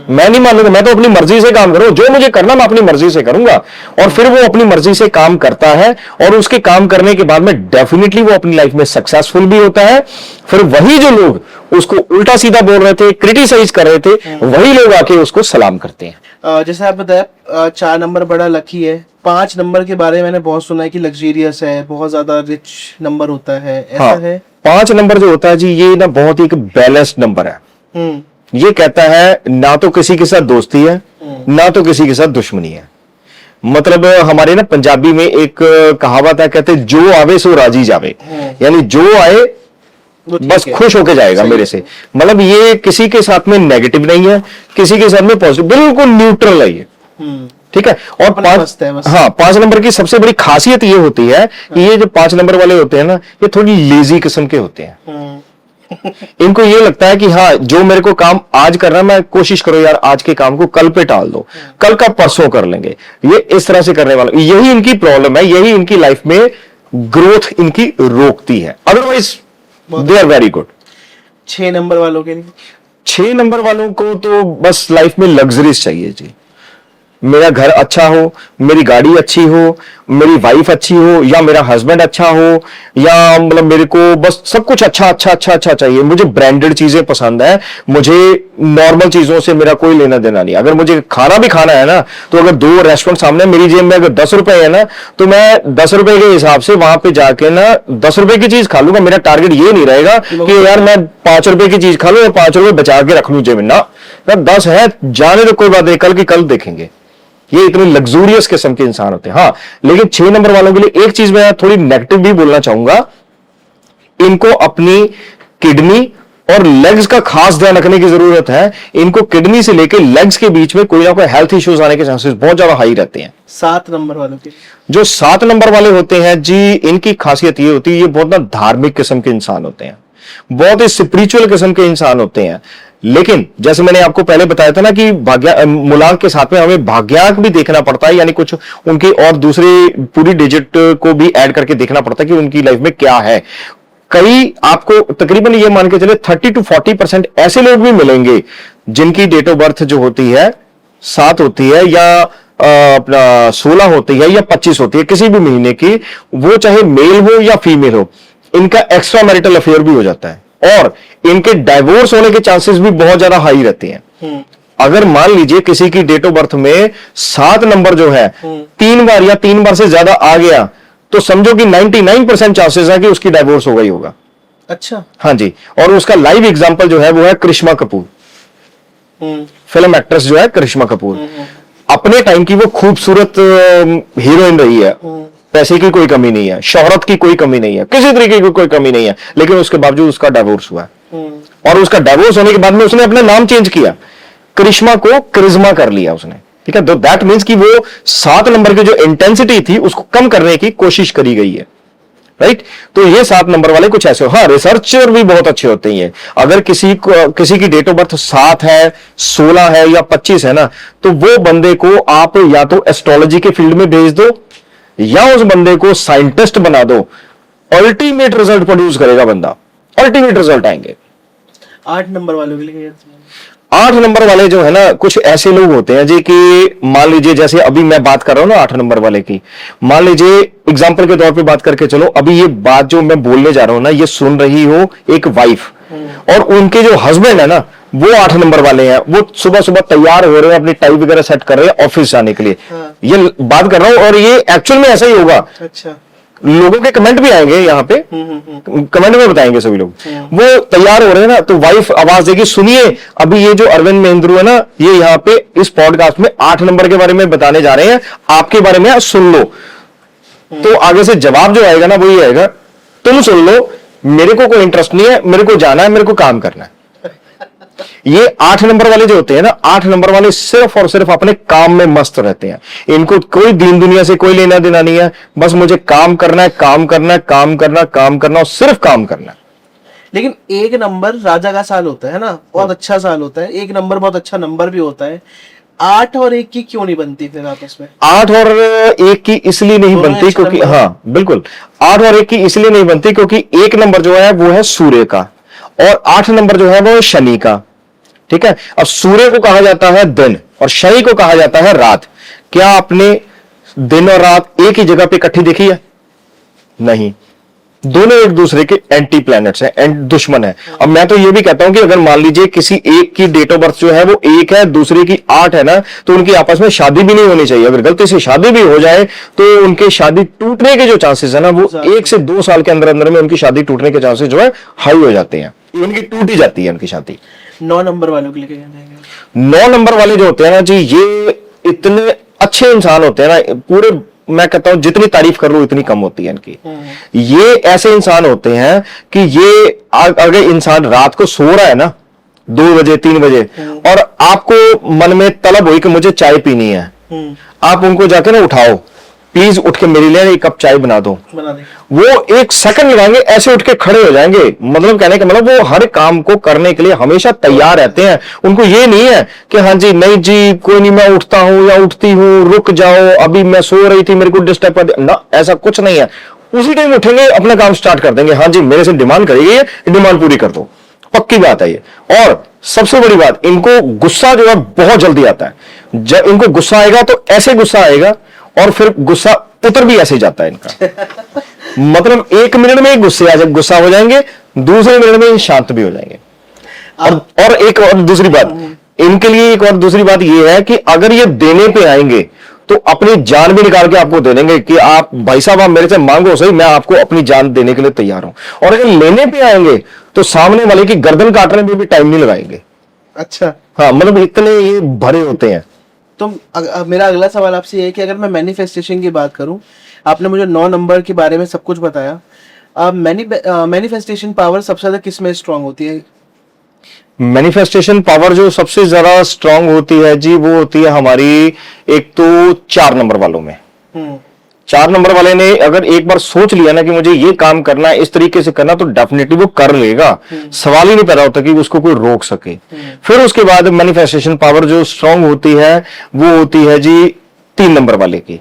मैं नहीं मानूंगा, मैं तो अपनी मर्जी से काम करूं, जो मुझे करना मैं अपनी मर्जी से करूंगा। और फिर वो अपनी मर्जी से काम करता है, और उसके काम करने के बाद में डेफिनेटली वो अपनी लाइफ में सक्सेसफुल भी होता है। फिर वही जो लोग उसको उल्टा सीधा बोल रहे थे, क्रिटिसाइज कर रहे थे, वही लोग आके उसको सलाम करते हैं। जैसे आप बताया 4 नंबर बड़ा लकी है। 5 नंबर के बारे में मैंने बहुत सुना है कि लग्जरियस है, बहुत ज्यादा रिच नंबर होता है, ऐसा हाँ, है? 5 नंबर जो होता है जी, ये ना बहुत ही एक बैलेंस्ड नंबर है। ये कहता है ना तो किसी के साथ दोस्ती है ना तो किसी के साथ दुश्मनी है। मतलब हमारे ना पंजाबी में एक कहावत है, कहते जो आवे सो राजी जावे, यानी जो आए बस खुश होके जाएगा मेरे से। मतलब ये किसी के साथ में नेगेटिव नहीं है, किसी के साथ में पॉजिटिव, बिल्कुल न्यूट्रल है ये। ठीक है, और 5 नंबर की सबसे बड़ी खासियत ये होती है कि ये जो 5 नंबर वाले होते हैं ना, ये थोड़ी लेजी किस्म के होते हैं। इनको ये लगता है कि हाँ जो मेरे को काम आज करना है, मैं कोशिश करो यार आज के काम को कल पे टाल दो, कल का परसों कर लेंगे, ये इस तरह से करने वाला, यही इनकी प्रॉब्लम है, यही इनकी लाइफ में ग्रोथ इनकी रोकती है। Otherwise they are very good. 6 number वालों के लिए? 6 नंबर वालों को तो बस लाइफ में लग्जरीज चाहिए जी। मेरा घर अच्छा हो, मेरी गाड़ी अच्छी हो, मेरी वाइफ अच्छी हो, या मेरा हस्बैंड अच्छा हो, या मतलब मेरे को बस सब कुछ अच्छा अच्छा अच्छा अच्छा चाहिए। मुझे ब्रांडेड चीजें पसंद है, मुझे नॉर्मल चीजों से मेरा कोई लेना देना नहीं। अगर मुझे खाना भी खाना है ना, तो अगर 2 रेस्टोरेंट सामने, मेरी जेब में अगर 10 रुपए है ना, तो मैं 10 रुपए के हिसाब से वहां पे जाके ना 10 रुपए की चीज खा लूंगा। मेरा टारगेट ये नहीं रहेगा कि यार मैं 5 रुपए की चीज खा लूं और 5 रुपए बचा के रख लूं जेब में ना, 10 है जाने तो कोई बात नहीं, कल की कल देखेंगे। ये इतने लग्जूरियस किस्म के इंसान होते हैं। हाँ, लेकिन 6 नंबर वालों के लिए एक चीज मैं थोड़ी नेगेटिव भी बोलना चाहूंगा, इनको अपनी किडनी और लेग्स का खास ध्यान रखने की जरूरत है। इनको किडनी से लेकर लेग्स के बीच में कोई ना कोई हेल्थ इश्यूज आने के चांसेस बहुत ज्यादा हाई रहते हैं। 7 नंबर वालों के? जो 7 नंबर वाले होते हैं जी, इनकी खासियत ये होती है, ये बहुत ना धार्मिक किस्म के इंसान होते हैं। बहुत ही स्पिरिचुअल किस्म के इंसान होते हैं। लेकिन जैसे मैंने आपको पहले बताया था ना कि मूलांक के साथ में हमें भाग्यांक भी देखना पड़ता है, यानी कुछ उनकी और दूसरी पूरी डिजिट को भी ऐड करके देखना पड़ता है कि उनकी लाइफ में क्या है। कई आपको तकरीबन ये मान के चले 30 to 40% ऐसे लोग भी मिलेंगे जिनकी डेट ऑफ बर्थ जो होती है 7 होती है या अपना 16 होती है या 25 होती है किसी भी महीने की, वो चाहे मेल हो या फीमेल हो, इनका एक्स्ट्रा मैरिटल अफेयर भी हो जाता है और इनके डाइवोर्स होने के चांसेस भी बहुत ज्यादा हाई रहते हैं। अगर मान लीजिए किसी की डेट ऑफ बर्थ में 7 नंबर जो है 3 बार या 3 बार से ज्यादा आ गया तो समझो कि 99% चांसेस है कि उसकी डाइवोर्स हो गई होगा। अच्छा। हाँ जी। और उसका लाइव एग्जांपल जो है वो है करिश्मा कपूर, फिल्म एक्ट्रेस जो है करिश्मा कपूर। अपने टाइम की वो खूबसूरत हीरोइन रही है, पैसे की कोई कमी नहीं है, शोहरत की कोई कमी नहीं है, किसी तरीके की कोई कमी नहीं है, लेकिन उसके बावजूद उसका डाइवोर्स हुआ और उसका डाइवोर्स होने के बाद में उसने अपना नाम चेंज किया, करिश्मा को करिश्मा कर लिया उसने। ठीक है, दैट मीन्स कि वो 7 नंबर की जो इंटेंसिटी थी उसको कम करने की कोशिश करी गई है। राइट, तो ये 7 नंबर वाले कुछ ऐसे, हाँ रिसर्चर भी बहुत अच्छे होते हैं। अगर किसी की डेट ऑफ बर्थ 7 है, 16 है या 25 है ना, तो वो बंदे को आप या तो एस्ट्रोलॉजी के फील्ड में भेज दो या उस बंदे को साइंटिस्ट बना दो, अल्टीमेट रिजल्ट प्रोड्यूस करेगा बंदा, अल्टीमेट रिजल्ट आएंगे। 8 नंबर वालों के लिए 8 नंबर वाले जो है ना, कुछ ऐसे लोग होते हैं जी कि मान लीजिए जैसे अभी मैं बात कर रहा हूं ना 8 नंबर वाले की, मान लीजिए एग्जांपल के तौर पे बात करके चलो, अभी ये बात जो मैं बोलने जा रहा हूं ना, ये सुन रही हो एक वाइफ और उनके जो हस्बैंड है ना वो 8 नंबर वाले हैं, वो सुबह सुबह तैयार हो रहे हैं, अपनी टाई वगैरह सेट कर रहे हैं ऑफिस जाने के लिए। ये बात कर रहा हूं और ये एक्चुअल में ऐसा ही होगा। अच्छा। लोगों के कमेंट भी आएंगे यहाँ पे, कमेंट में बताएंगे सभी लोग, वो तैयार हो रहे हैं ना तो वाइफ आवाज देगी, सुनिए अभी ये जो अरविंद महेंद्रू है ना, ये यहाँ पे इस पॉडकास्ट में 8 नंबर के बारे में बताने जा रहे हैं, आपके बारे में सुन लो। तो आगे से जवाब जो आएगा ना वो ये आएगा, तुम सुन लो, मेरे को कोई इंटरेस्ट नहीं है, मेरे को जाना है, मेरे को काम करना है। ये 8 नंबर वाले जो होते हैं ना, 8 नंबर वाले सिर्फ और सिर्फ अपने काम में मस्त रहते हैं, इनको कोई दीन दुनिया से कोई लेना देना नहीं है, बस मुझे काम करना है, काम करना है, काम करना, काम करना और सिर्फ काम करना है। लेकिन 1 नंबर राजा का साल होता है ना, बहुत अच्छा साल होता है, 1 नंबर बहुत अच्छा नंबर भी होता है। 8 और 1 की क्यों नहीं बनती फिर आपस में? 8 और 1 की इसलिए नहीं बनती क्योंकि, हाँ बिल्कुल, 8 और 1 की इसलिए नहीं बनती क्योंकि 1 नंबर जो है वो है सूर्य का और 8 नंबर जो है वो है शनि का। ठीक है, अब सूर्य को कहा जाता है दिन और शनि को कहा जाता है रात। क्या आपने दिन और रात एक ही जगह पे इकट्ठी देखी है? नहीं, दोनों एक दूसरे के एंटी प्लैनेट्स हैं, दुश्मन है। अब मैं तो ये भी कहता हूं कि अगर मान लीजिए किसी एक की डेट ऑफ बर्थ जो है वो 1 है, दूसरे की 8 है ना, तो उनकी आपस में शादी भी नहीं होनी चाहिए। अगर गलती से शादी भी हो जाए तो उनके शादी टूटने के जो चांसेस है ना, वो 1 से 2 साल के अंदर अंदर में उनकी शादी टूटने के चांसेस जो है हाई हो जाते हैं, उनकी टूट ही जाती है उनकी शादी। 9 नंबर वालों के लिए क्या कहना है? 9 नंबर वाले जो होते हैं ना जी, ये इतने अच्छे इंसान होते हैं ना, पूरे मैं कहता हूं जितनी तारीफ कर लूं इतनी कम होती है इनकी। ये ऐसे इंसान होते हैं कि ये अगर इंसान रात को सो रहा है ना 2 बजे 3 बजे और आपको मन में तलब हुई कि मुझे चाय पीनी है, आप उनको जाके ना उठाओ, प्लीज उठ के मेरे लिए एक कप चाय बना दो, वो 1 सेकंड लगाएंगे, ऐसे उठ के खड़े हो जाएंगे। मतलब कहने का मतलब वो हर काम को करने के लिए हमेशा तैयार रहते हैं। उनको ये नहीं है कि हाँ जी नहीं जी कोई नहीं, मैं उठता हूं या उठती हूं, रुक जाओ, अभी मैं सो रही थी, मेरे को डिस्टर्ब कर दिया ना, ऐसा कुछ नहीं है। उसी टाइम उठेंगे, अपना काम स्टार्ट कर देंगे, हाँ जी मेरे से डिमांड करेगी, डिमांड पूरी कर दो, पक्की बात है ये। और सबसे बड़ी बात, इनको गुस्सा जो है बहुत जल्दी आता है। जब इनको गुस्सा आएगा तो ऐसे गुस्सा आएगा और फिर गुस्सा उतर भी ऐसे जाता है इनका। मतलब 1 मिनट में गुस्सा हो जाएंगे, दूसरे मिनट में शांत भी हो जाएंगे। और एक और दूसरी बात, इनके लिए एक और दूसरी बात ये है कि अगर ये देने पे आएंगे तो अपनी जान भी निकाल के आपको दे देंगे कि आप भाई साहब आप मेरे से मांगो सही, मैं आपको अपनी जान देने के लिए तैयार हूं। और अगर लेने पे आएंगे तो सामने वाले की गर्दन काटने में भी टाइम नहीं लगाएंगे। अच्छा, हाँ, मतलब इतने ये भरे होते हैं। तो मेरा अगला सवाल आपसे ये है कि अगर मैं मैनिफेस्टेशन की बात करूं, आपने मुझे 9 नंबर के बारे में सब कुछ बताया, मैनिफेस्टेशन पावर सबसे ज्यादा किस में स्ट्रांग होती है? मैनिफेस्टेशन पावर जो सबसे ज्यादा स्ट्रांग होती है जी, वो होती है हमारी एक तो 4 नंबर वालों में। 4 नंबर वाले ने अगर एक बार सोच लिया ना कि मुझे ये काम करना है, इस तरीके से करना, तो डेफिनेटली वो कर लेगा। सवाल ही नहीं पैदा होता कि उसको कोई रोक सके। फिर उसके बाद मैनिफेस्टेशन पावर जो स्ट्रांग होती है वो होती है जी 3 नंबर वाले की।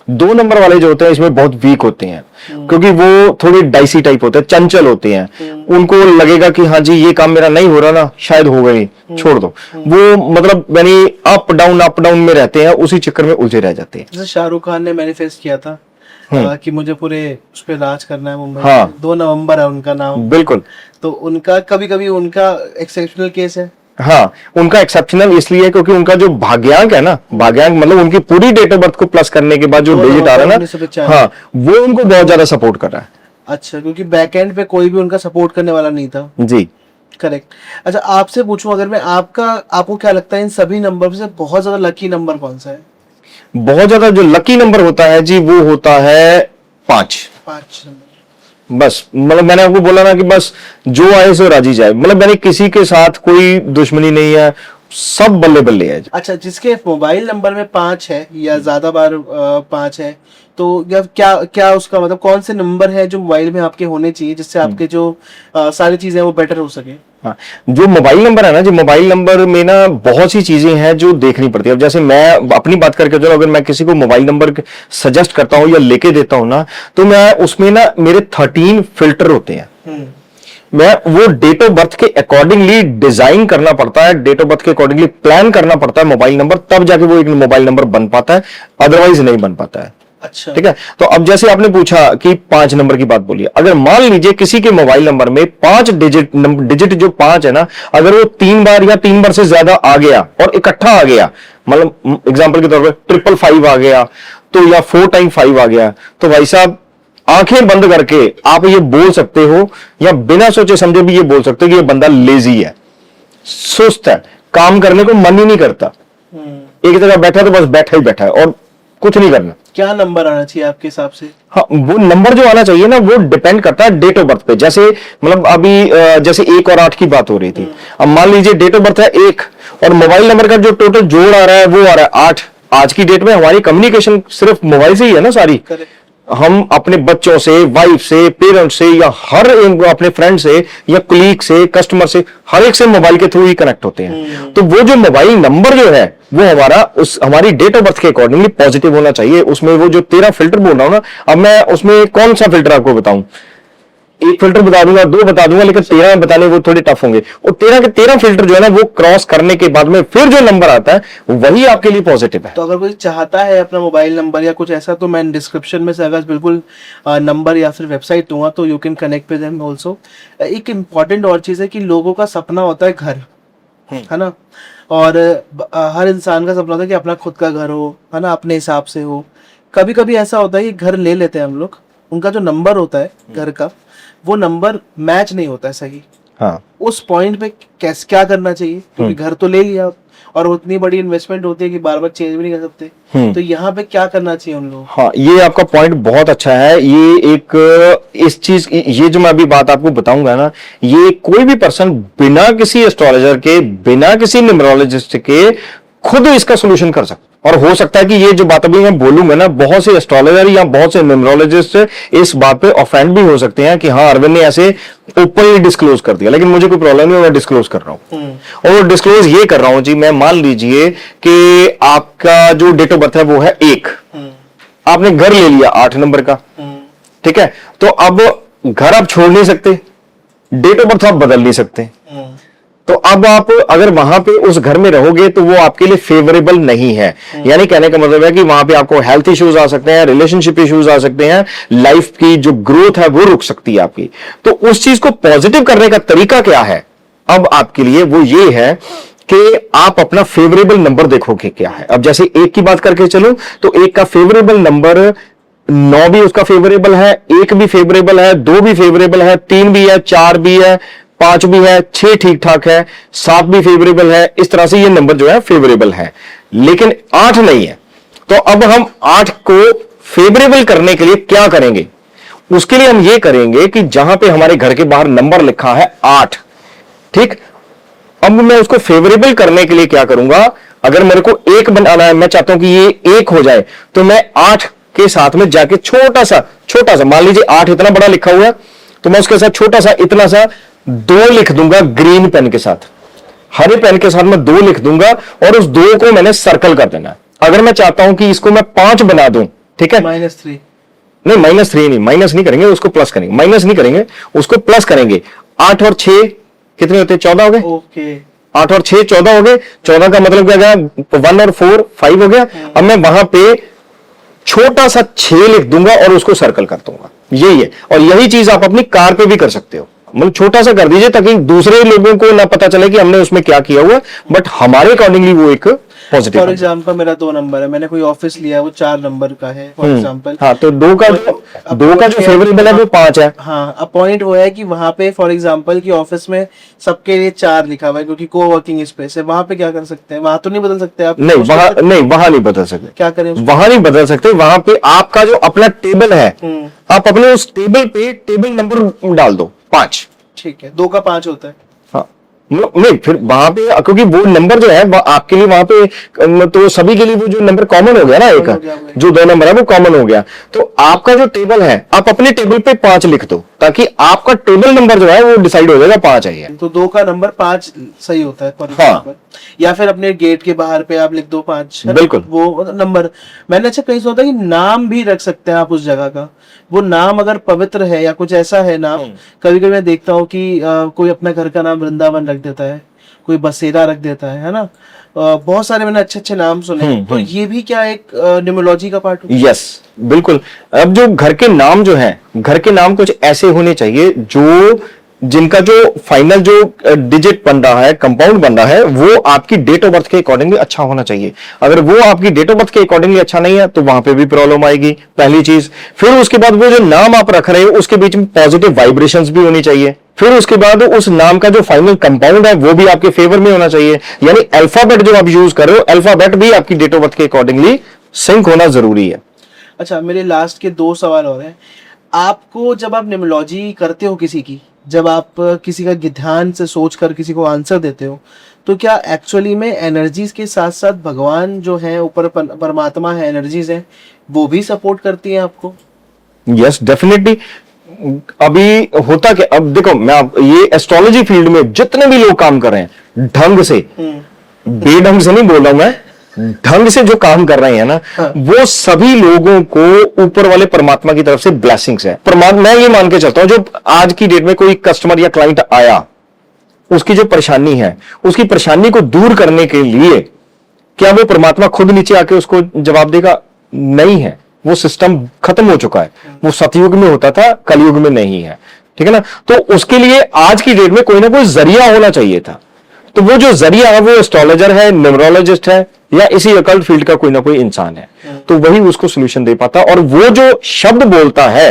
2 नंबर वाले जो होते हैं इसमें बहुत वीक होते हैं, क्योंकि वो थोड़ी डाइसी टाइप होते हैं, चंचल होते हैं। उनको लगेगा कि हाँ जी ये काम मेरा नहीं हो रहा ना, शायद हो गई, छोड़ दो। वो मतलब यानी अप डाउन में रहते हैं, उसी चक्कर में उलझे रह जाते हैं। जैसे शाहरुख खान ने मैनिफेस्ट किया था कि मुझे पूरे उस पे राज करना है मुंबई। हाँ। 2 नवंबर है उनका नाम। बिल्कुल। तो उनका कभी कभी उनका एक्सेप्शनल केस है। हाँ, उनका एक्सेप्शनल इसलिए क्योंकि उनका जो भाग्यांक है ना, भाग्यांक मतलब उनकी पूरी डेट ऑफ बर्थ को प्लस करने के बाद जो डिजिट आ रहा है ना, हाँ, वो उनको बहुत ज्यादा सपोर्ट कर रहा है। अच्छा, क्योंकि बैक एंड पे कोई भी उनका सपोर्ट करने वाला नहीं था। जी। करेक्ट। अच्छा, आपसे पूछूं अगर मैं, आपको क्या लगता है इन सभी नंबर से बहुत ज्यादा लकी नंबर कौन सा है? बहुत ज्यादा जो लकी नंबर होता है जी वो होता है 5 नंबर। बस मतलब मैंने आपको बोला ना कि बस जो आए सो राजी जाए, मतलब मैंने किसी के साथ कोई दुश्मनी नहीं है, सब बल्ले बल्ले है। अच्छा, जिसके मोबाइल नंबर में 5 है या ज्यादा बार 5 है, तो या क्या उसका मतलब कौन से नंबर है जो मोबाइल में आपके होने चाहिए जिससे आपके जो सारी चीजें वो बेटर हो सके? हाँ, जो मोबाइल नंबर है ना, जो मोबाइल नंबर में ना बहुत सी चीजें हैं जो देखनी पड़ती है। अब जैसे मैं अपनी बात करके चलो, अगर मैं किसी को मोबाइल नंबर सजेस्ट करता हूं या लेके देता हूं ना, तो मैं उसमें ना मेरे 13 फिल्टर होते हैं। मैं वो डेट ऑफ बर्थ के अकॉर्डिंगली डिजाइन करना पड़ता है, डेट ऑफ बर्थ के अकॉर्डिंगली प्लान करना पड़ता है मोबाइल नंबर, तब जाके वो एक मोबाइल नंबर बन पाता है, अदरवाइज नहीं बन पाता है। अच्छा, ठीक है। तो अब जैसे आपने पूछा कि 5 नंबर की बात बोलिए, अगर मान लीजिए किसी के मोबाइल नंबर में 5 डिजिट जो 5 है ना, अगर वो 3 बार या 3 बार से ज्यादा आ गया और इकट्ठा आ गया, मतलब एग्जांपल के तौर पे 555 आ गया तो, या 4 टाइम 5 आ गया, तो भाई साहब आंखें बंद करके आप ये बोल सकते हो, या बिना सोचे समझे भी ये बोल सकते हो कि ये बंदा लेजी है, सुस्त है, काम करने को मन ही नहीं करता, एक जगह बैठा तो बस बैठा ही बैठा है और कुछ नहीं करना। क्या नंबर आना चाहिए आपके हिसाब से? हाँ, वो नंबर जो आना चाहिए ना वो डिपेंड करता है डेट ऑफ बर्थ पे। जैसे मतलब अभी जैसे 1 और 8 की बात हो रही थी, अब मान लीजिए डेट ऑफ बर्थ है 1 और मोबाइल नंबर का जो टोटल जोड़ आ रहा है वो आ रहा है 8। आज की डेट में हमारी कम्युनिकेशन सिर्फ मोबाइल से ही है ना सारी। हम अपने बच्चों से, वाइफ से, पेरेंट्स से, या हर अपने फ्रेंड से या कुलीग से, कस्टमर से, हर एक से मोबाइल के थ्रू ही कनेक्ट होते हैं। तो वो जो मोबाइल नंबर जो है वो हमारी डेट ऑफ बर्थ के अकॉर्डिंगली पॉजिटिव होना चाहिए। उसमें वो जो 13 फिल्टर बोल रहा हूं ना, अब मैं उसमें कौन सा फिल्टर आपको बताऊं? 1 फिल्टर बता दूंगा, 2 बता दूंगा, लेकिन 13 बताने वो थोड़े टफ होंगे। और 13 के 13 फिल्टर जो है ना वो क्रॉस करने के बाद में फिर जो नंबर आता है वही आपके लिए पॉजिटिव है। तो अगर कोई चाहता है अपना मोबाइल नंबर या कुछ ऐसा, तो मैं डिस्क्रिप्शन में से अगर बिल्कुल नंबर या फिर वेबसाइट दूंगा तो you can connect with them also. एक इम्पॉर्टेंट और चीज है कि लोगों का सपना होता है घर, है ना, और हर इंसान का सपना होता है कि अपना खुद का घर हो, है ना, अपने हिसाब से हो। कभी कभी ऐसा होता है कि घर ले लेते हैं हम लोग, उनका जो नंबर होता है घर का वो नंबर मैच नहीं होता है सही। हाँ, उस पॉइंट पे कैसे क्या करना चाहिए? क्योंकि घर तो ले लिया और उतनी बड़ी इन्वेस्टमेंट होती है कि बार बार चेंज भी नहीं कर सकते, तो यहाँ पे क्या करना चाहिए उन लोग? हाँ, ये आपका पॉइंट बहुत अच्छा है। ये एक इस चीज, ये जो मैं अभी बात आपको बताऊंगा ना, ये कोई भी पर्सन बिना किसी एस्ट्रोलॉजर के, बिना किसी न्यूमरोलॉजिस्ट के खुद इसका सोल्यूशन कर सकता। और हो सकता है कि ये जो बात अभी मैं बोलूंगा ना, बहुत से एस्ट्रोलॉजर या बहुत से न्यूमरोलॉजिस्ट इस बात पे ऑफेंड भी हो सकते हैं कि हाँ अरविंद ने ऐसे ओपनली डिस्क्लोज कर दिया, लेकिन मुझे कोई प्रॉब्लम नहीं, मैं डिस्क्लोज कर रहा हूं। और डिस्क्लोज ये कर रहा हूं जी, मैं मान लीजिए कि आपका जो डेट ऑफ बर्थ है वो है 1, आपने घर ले लिया 8 नंबर का, ठीक है। तो अब घर आप छोड़ नहीं सकते, डेट ऑफ बर्थ आप बदल नहीं सकते, तो अब आप अगर वहां पे उस घर में रहोगे तो वो आपके लिए फेवरेबल नहीं है। यानी कहने का मतलब है कि वहां पे आपको हेल्थ इश्यूज आ सकते हैं, रिलेशनशिप इश्यूज आ सकते हैं, लाइफ की जो ग्रोथ है वो रुक सकती है आपकी। तो उस चीज को पॉजिटिव करने का तरीका क्या है अब आपके लिए? वो ये है कि आप अपना फेवरेबल नंबर देखोगे क्या है। अब जैसे 1 की बात करके चलो तो 1 का फेवरेबल नंबर 9 भी उसका फेवरेबल है, 1 भी फेवरेबल है, 2 भी फेवरेबल है, 3 भी है, 4 भी है, 5 भी है, 6 ठीक ठाक है, 7 भी फेवरेबल है। इस तरह से ये नंबर जो है फेवरेबल है, लेकिन 8 नहीं है। तो अब हम 8 को फेवरेबल करने के लिए क्या करेंगे? उसके लिए हम ये करेंगे कि जहां पे हमारे घर के बाहर नंबर लिखा है 8, ठीक, अब मैं उसको फेवरेबल करने के लिए क्या करूंगा? अगर मेरे को 1 बनाना है, मैं चाहता हूं कि ये 1 हो जाए, तो मैं 8 के साथ में जाके छोटा सा मान लीजिए 8 इतना बड़ा लिखा हुआ है, तो मैं उसके साथ छोटा सा इतना सा 2 लिख दूंगा ग्रीन पेन के साथ, हरे पेन के साथ मैं 2 लिख दूंगा और उस 2 को मैंने सर्कल कर देना है। अगर मैं चाहता हूं कि इसको मैं 5 बना दूं, ठीक है, -3 नहीं -3 नहीं, माइनस नहीं करेंगे उसको, प्लस करेंगे, माइनस नहीं करेंगे उसको, प्लस करेंगे। 8 और 6 कितने होते हैं? 14 हो गए। ओके 8 और 6 14 हो गए। 14 का मतलब क्या गया? 1 और 4 5 हो गया। अब मैं वहां पे छोटा सा 6 लिख दूंगा और उसको सर्कल कर दूंगा, यही है। और यही चीज आप अपनी कार पे भी कर सकते हो, मतलब छोटा सा कर दीजिए ताकि दूसरे लोगों को ना पता चले कि हमने उसमें क्या किया हुआ है, बट हमारे अकॉर्डिंगली वो एक पॉजिटिव। फॉर एग्जांपल मेरा 2 नंबर है, मैंने कोई ऑफिस लिया है वो 4 नंबर का है फॉर एग्जांपल। हाँ, तो 2 का जो फेवरेबल है वो 5 है। हाँ, अब पॉइंट वो है कि वहां पे फॉर एग्जांपल कि ऑफिस में सबके लिए 4 लिखा हुआ है क्योंकि को वर्किंग स्पेस है, वहां पे क्या कर सकते हैं? वहां तो नहीं बदल सकते आप? नहीं, वहां नहीं बदल सकते। क्या करें उसको? वहां नहीं बदल सकते। वहां पे आपका जो अपना टेबल है, आप अपने उस टेबल पे टेबल नंबर डाल दो 5। ठीक है, 2 का 5 होता है। हाँ, नहीं फिर वहां पे क्योंकि वो नंबर जो है वो आपके लिए वहां पे, तो सभी के लिए वो जो नंबर कॉमन हो गया ना, एक जो 2 नंबर है वो कॉमन हो गया। तो आपका जो टेबल है आप अपने टेबल पे 5 लिख दो ताकि आपका टेबल नंबर जो है वो डिसाइड हो जाएगा 5 है ये। तो 2 का नंबर 5 सही होता है फॉर एग्जांपल। या फिर अपने गेट के बाहर पे आप लिख दो 5, बिल्कुल वो नंबर। मैंने अच्छा कहीं सुना था कि नाम भी रख सकते हैं आप उस जगह का, वो नाम अगर पवित्र है या कुछ ऐसा है नाम। कभी कभी मैं देखता हूँ कि कोई अपना घर का नाम वृंदावन रख देता है, कोई बसेरा रख देता है ना। बहुत सारे मैंने अच्छे अच्छे नाम सुने। तो ये भी क्या एक न्यूमरोलॉजी का पार्ट है? यस, बिल्कुल। अब जो घर के नाम जो है, घर के नाम कुछ ऐसे होने चाहिए जो जिनका जो फाइनल जो डिजिट बन रहा है, कंपाउंड बन रहा है, वो आपकी डेट ऑफ बर्थ के अकॉर्डिंगली अच्छा होना चाहिए। अगर वो आपकी डेट ऑफ बर्थ के अकॉर्डिंगली अच्छा नहीं है तो वहां पे भी प्रॉब्लम आएगी, पहली चीज। फिर उसके बाद वो जो नाम आप रख रहे हो उसके बीच में पॉजिटिव वाइब्रेशंस भी होनी चाहिए। फिर उसके बाद उस नाम का जो फाइनल कंपाउंड है वो भी आपके फेवर में होना चाहिए। यानी अल्फाबेट जो आप यूज कर रहे हो, अल्फाबेट भी आपकी डेट ऑफ बर्थ के अकॉर्डिंगली सिंक होना जरूरी है। अच्छा, मेरे लास्ट के 2 सवाल और हैं। आपको जब आप न्यूमरोलॉजी करते हो किसी की, जब आप किसी का ध्यान से सोचकर किसी को आंसर देते हो, तो क्या एक्चुअली में एनर्जीज के साथ साथ भगवान जो है ऊपर परमात्मा है, एनर्जीज है, वो भी सपोर्ट करती है आपको? Yes, definitely. अभी होता क्या, अब देखो मैं ये एस्ट्रोलॉजी फील्ड में जितने भी लोग काम कर रहे हैं ढंग से, बेढंग से नहीं बोल रहा हूं मैं, ढंग से जो काम कर रहे हैं ना, वो सभी लोगों को ऊपर वाले परमात्मा की तरफ से ब्लेसिंग्स है। परमात्मा, मैं ये मान के चलता हूं, जो आज की डेट में कोई कस्टमर या क्लाइंट आया, उसकी जो परेशानी है, उसकी परेशानी को दूर करने के लिए क्या वो परमात्मा खुद नीचे आके उसको जवाब देगा? नहीं है, वो सिस्टम खत्म हो चुका है। वो सतयुग में होता था, कलयुग में नहीं है, ठीक है ना। तो उसके लिए आज की डेट में कोई ना कोई जरिया होना चाहिए था। तो वो जो जरिया है वो एस्ट्रोलॉजर है, न्यूमरोलॉजिस्ट है, या इसी अकल्ट फील्ड का कोई ना कोई इंसान है, तो वही उसको सोल्यूशन दे पाता। और वो जो शब्द बोलता है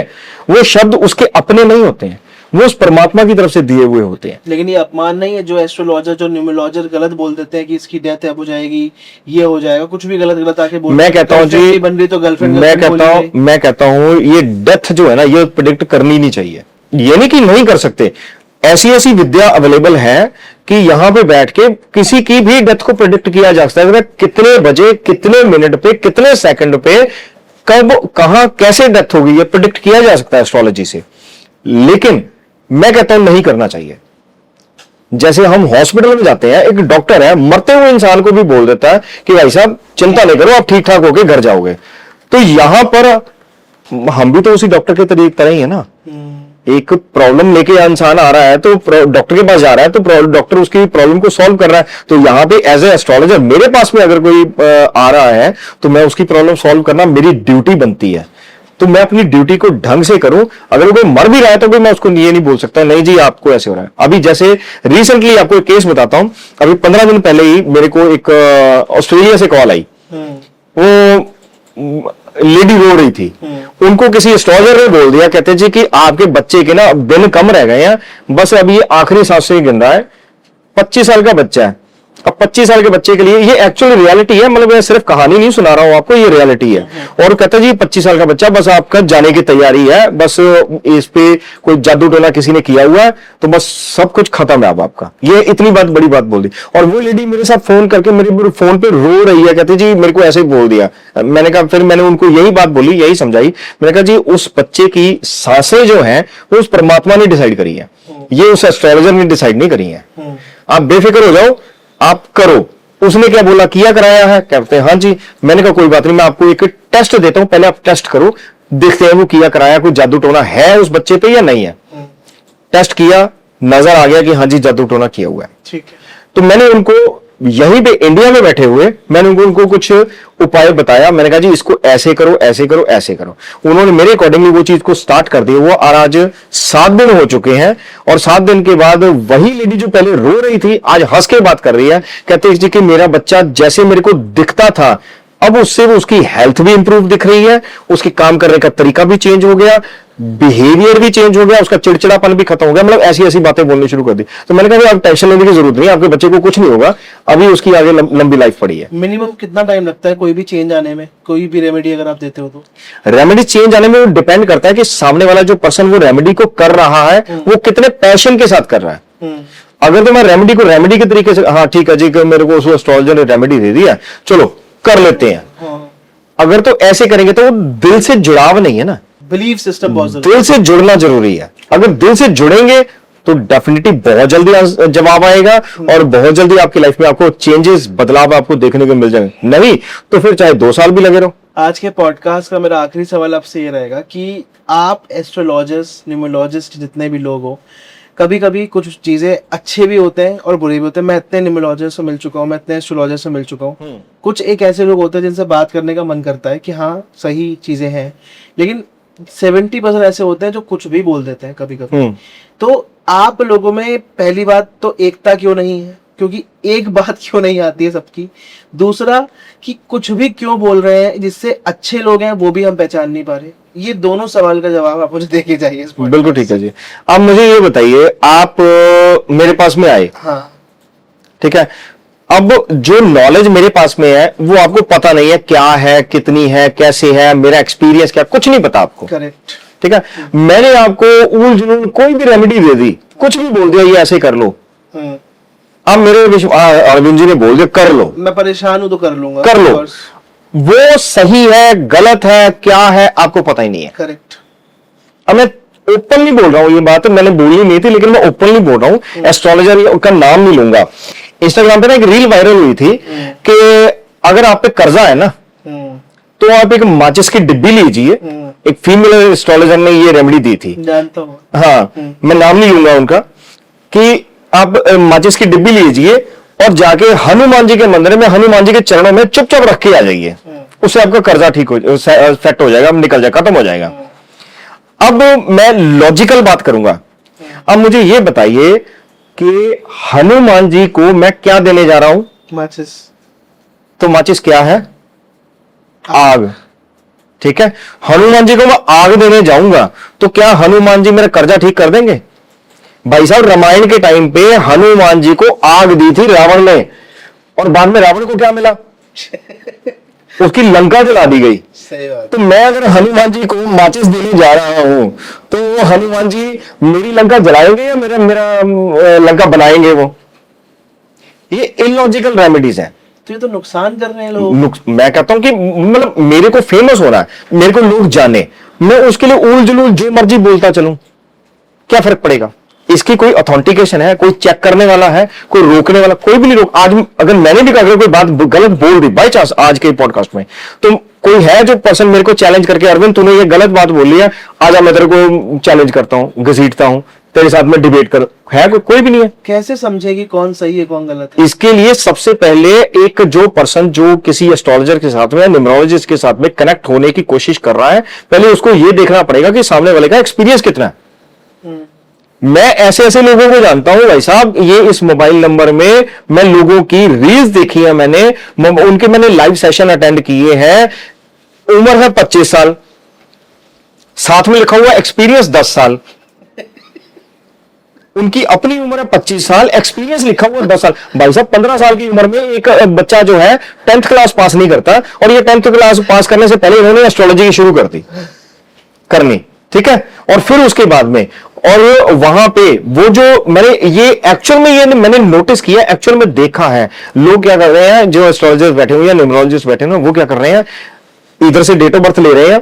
वो शब्द उसके अपने नहीं होते हैं, वो उस परमात्मा की तरफ से दिए हुए होते हैं। लेकिन ये अपमान नहीं है जो एस्ट्रोलॉजर, जो न्यूमरोलॉजर गलत बोल देते हैं कि इसकी डेथ अब हो जाएगी, ये हो जाएगा, कुछ भी गलत गलत आके बोल। मैं कहता हूं जी, बन रही तो गर्लफ्रेंड, मैं कहता हूं ये डेथ जो है ना, ये प्रिडिक्ट करनी नहीं चाहिए। ये नहीं कि नहीं कर सकते, ऐसी ऐसी विद्या अवेलेबल है कि यहां पे बैठ के किसी की भी डेथ को प्रिडिक्ट किया जा सकता है। कितने बजे, कितने मिनट पे, कितने सेकंड पे, कब, कहां, कैसे डेथ होगी, ये प्रिडिक्ट किया जा सकता है एस्ट्रोलॉजी से। लेकिन मैं कहता हूं नहीं करना चाहिए। जैसे हम हॉस्पिटल में जाते हैं, एक डॉक्टर है मरते हुए इंसान को भी बोल देता है कि भाई साहब चिंता नहीं करो, आप ठीक ठाक होके घर जाओगे। तो यहां पर हम भी तो उसी डॉक्टर के तरह ही है ना। एक प्रॉब्लम लेके इंसान आ रहा है तो डॉक्टर के पास जा रहा है, तो डॉक्टर उसकी प्रॉब्लम को सॉल्व कर रहा है। तो यहां पे एज ए एस्ट्रोलॉजर मेरे पास में अगर कोई आ रहा है तो मैं उसकी प्रॉब्लम सॉल्व करना मेरी ड्यूटी बनती है। तो मैं अपनी ड्यूटी को ढंग से करूं। अगर कोई मर भी रहा है तो भी मैं उसको ये नहीं बोल सकता नहीं जी आपको ऐसे हो रहा है। अभी जैसे रिसेंटली आपको एक केस बताता हूं, अभी 15 दिन पहले ही मेरे को एक ऑस्ट्रेलिया से कॉल आई। वो लेडी रो रही थी, उनको किसी एस्ट्रोलॉजर ने बोल दिया, कहते जी कि आपके बच्चे के ना दिन कम रह गए हैं, बस अभी आखिरी सांस से ही गिन रहा है, 25 साल का बच्चा है, अब 25 साल के बच्चे के लिए ये एक्चुअली रियलिटी है, मतलब मैं सिर्फ कहानी नहीं सुना रहा हूं आपको, ये रियलिटी है। और कहता जी 25 साल का बच्चा, बस आपका जाने की तैयारी है, बस इस पे कोई जादू टोना किसी ने किया हुआ है तो बस सब कुछ खत्म है अब आपका। ये इतनी बड़ी बात बोल दी। और वो लेडी मेरे साथ फोन करके मेरे फोन पे रो रही है, कहती जी मेरे को ऐसे बोल दिया। मैंने कहा, फिर मैंने उनको यही बात बोली, यही समझाई। मैंने कहा जी उस बच्चे की सांसें जो हैं वो उस परमात्मा ने डिसाइड करी है, ये उस एस्ट्रोलॉजर ने डिसाइड नहीं करी है। आप बेफिक्र हो जाओ, आप करो। उसने क्या बोला, किया कराया है? कहते हैं हाँ जी। मैंने कहा कोई बात नहीं, मैं आपको एक टेस्ट देता हूं, पहले आप टेस्ट करो, देखते हैं वो किया कराया, कोई जादू टोना है उस बच्चे पे या नहीं है। टेस्ट किया, नजर आ गया कि हाँ जी जादू टोना किया हुआ है। ठीक है। तो मैंने उनको यहीं पे इंडिया में बैठे हुए मैंने उनको कुछ उपाय बताया। मैंने कहा जी इसको ऐसे करो, ऐसे करो, ऐसे करो। उन्होंने मेरे अकॉर्डिंगली वो चीज को स्टार्ट कर दी। वो आज 7 दिन हो चुके हैं और 7 दिन के बाद वही लेडी जो पहले रो रही थी आज हंस के बात कर रही है। कहते हैं जी कि मेरा बच्चा जैसे मेरे को दिखता था, अब उससे वो उसकी हेल्थ भी इंप्रूव दिख रही है, उसके काम करने का तरीका भी चेंज हो गया, बिहेवियर भी चेंज हो गया, उसका चिड़चिड़ापन भी खत्म हो गया। मतलब ऐसी ऐसी बातें बोलनी शुरू कर दी। तो मैंने कहा आप टेंशन लेने की जरूरत नहीं, आपके बच्चे को कुछ नहीं होगा, अभी उसकी आगे लंबी लाइफ पड़ी है। मिनिमम कितना टाइम लगता है कोई भी चेंज आने में, कोई भी रेमेडी अगर आप देते हो तो? रेमेडी चेंज आने में वो डिपेंड करता है कि सामने वाला जो पर्सन वो रेमेडी को कर रहा है वो कितने पैशन के साथ कर रहा है। अगर तो मैं रेमेडी को रेमेडी के तरीके से, हाँ ठीक है जी मेरे को उस एस्ट्रोलॉजर ने रेमेडी दे दिया, चलो कर लेते हैं। अगर तो ऐसे करेंगे तो वो दिल से जुड़ाव नहीं है ना, बिलीफ सिस्टम बहुत दिल से जुड़ना जरूरी है। अगर दिल से जुड़ेंगे तो डेफिनेटली बहुत जल्दी जवाब आएगा और बहुत जल्दी आपकी लाइफ में आपको चेंजेस, बदलाव आपको देखने को मिल जाएंगे। नहीं तो फिर चाहे 2 साल भी लगे रहो। आज के पॉडकास्ट का मेरा आखिरी सवाल आपसे ये रहेगा कि आप एस्ट्रोलॉजिस्ट, न्यूमरोलॉजिस्ट जितने भी लोग हो, कभी कभी कुछ चीजें अच्छे भी होते हैं और बुरे भी होते हैं। मैं इतने न्यूमरोलॉजिस्ट से मिल चुका हूँ, मैं इतने एस्ट्रोलॉजिस्ट से मिल चुका हूँ। कुछ एक ऐसे लोग होते हैं जिनसे बात करने का मन करता है कि हाँ सही चीजें हैं, लेकिन 70% ऐसे होते हैं जो कुछ भी बोल देते हैं कभी कभी। तो आप लोगों में पहली बात तो एकता क्यों नहीं है, क्योंकि एक बात क्यों नहीं आती है सबकी? दूसरा कि कुछ भी क्यों बोल रहे हैं जिससे अच्छे लोग हैं वो भी हम पहचान नहीं पा रहे? ये दोनों सवाल का जवाब आप मुझे देके जाइए। बिल्कुल ठीक है जी। अब मुझे ये बताइए, आप मेरे पास में आए, हाँ ठीक है, अब जो नॉलेज मेरे पास में है वो आपको पता नहीं है क्या है, कितनी है, कैसे है, मेरा एक्सपीरियंस क्या, कुछ नहीं पता आपको। करेक्ट। ठीक है, मैंने आपको उल जुलूल कोई भी रेमेडी दे दी, कुछ भी बोल दिया ये ऐसे कर लो, अब मेरे अरविंद जी ने बोल दिया कर लो, मैं परेशान हूं तो कर लूंगा, कर लो, वो सही है गलत है क्या है आपको पता ही नहीं है। करेक्ट। अब मैं ओपनली बोल रहा हूं, ये बात मैंने बोलनी नहीं थी लेकिन मैं ओपनली बोल रहा हूं, एस्ट्रोलॉजर का नाम नहीं लूंगा। इंस्टाग्राम पे ना एक रील वायरल हुई थी कि अगर आप पे कर्जा है ना तो आप एक माचिस की डिब्बी लीजिए। एक फीमेल एस्ट्रोलॉजर ने ये रेमेडी दी थी, जानता हूं। हाँ मैं नाम नहीं लूंगा उनका, कि आप माचिस की डिब्बी लीजिए और जाके हनुमान जी के मंदिर में हनुमान जी के चरणों में चुपचाप रख के आ जाइए, उससे आपका कर्जा ठीक हो सेट हो जाएगा, निकल जाएगा, खत्म हो जाएगा। अब मैं लॉजिकल बात करूंगा। अब मुझे ये बताइए कि हनुमान जी को मैं क्या देने जा रहा हूं? माचिस। तो माचिस क्या है? आग। ठीक है, हनुमान जी को मैं आग देने जाऊंगा तो क्या हनुमान जी मेरा कर्जा ठीक कर देंगे? भाई साहब रामायण के टाइम पे हनुमान जी को आग दी थी रावण ने, और बाद में रावण को क्या मिला? उसकी लंका जला दी गई। सही बात। तो मैं अगर हनुमान जी को माचिस देने जा रहा हूं तो वो हनुमान जी मेरी लंका जलाएंगे या मेरा लंका बनाएंगे? वो ये इलॉजिकल रेमेडीज हैं। तो ये तो नुकसान कर रहे हैं लोग। मैं कहता हूं कि मतलब मेरे को फेमस होना है, मेरे को लोग जाने, मैं उसके लिए उल जुलूल जो मर्जी बोलता चलूं, क्या फर्क पड़ेगा? इसकी कोई ऑथेंटिकेशन है, कोई चेक करने वाला है, कोई रोकने वाला कोई भी नहीं रोक। आज अगर मैंने भी अगर कोई बात गलत बोल दी बाई चांस आज के पॉडकास्ट में, तो कोई है जो पर्सन मेरे को चैलेंज करके अरविंद तूने ये गलत बात बोली है, आजा मैं तेरे को चैलेंज करता हूं, घसीटता हूं, तेरे साथ में डिबेट कर, है कोई भी नहीं है। कैसे समझेगी कौन सही है कौन गलत है? इसके लिए सबसे पहले एक जो पर्सन जो किसी एस्ट्रोलॉजर के साथ में, न्यूमरोलॉजिस्ट के साथ में कनेक्ट होने की कोशिश कर रहा है, पहले उसको यह देखना पड़ेगा कि सामने वाले का एक्सपीरियंस कितना है। मैं ऐसे ऐसे लोगों को जानता हूं भाई साहब, ये इस मोबाइल नंबर में मैं लोगों की रील्स देखी है, मैंने लाइव सेशन अटेंड किए हैं, उम्र है 25 साल, साथ में लिखा हुआ एक्सपीरियंस 10 साल। उनकी अपनी उम्र है 25 साल, एक्सपीरियंस लिखा हुआ है 10 साल। भाई साहब 15 साल की उम्र में एक बच्चा जो है 10th क्लास पास नहीं करता, और ये 10th क्लास पास करने से पहले इन्होंने एस्ट्रोलॉजी शुरू कर दी करनी, ठीक है। और फिर उसके बाद में, और वहां पे वो जो मैंने ये एक्चुअल में ये मैंने नोटिस किया, एक्चुअल में देखा है, लोग क्या कर रहे हैं, जो एस्ट्रोलॉजर्स बैठे हुए हैं, न्यूमरोलॉजिस्ट बैठे हुए हैं, वो क्या कर रहे हैं, इधर से डेट ऑफ बर्थ ले रहे हैं,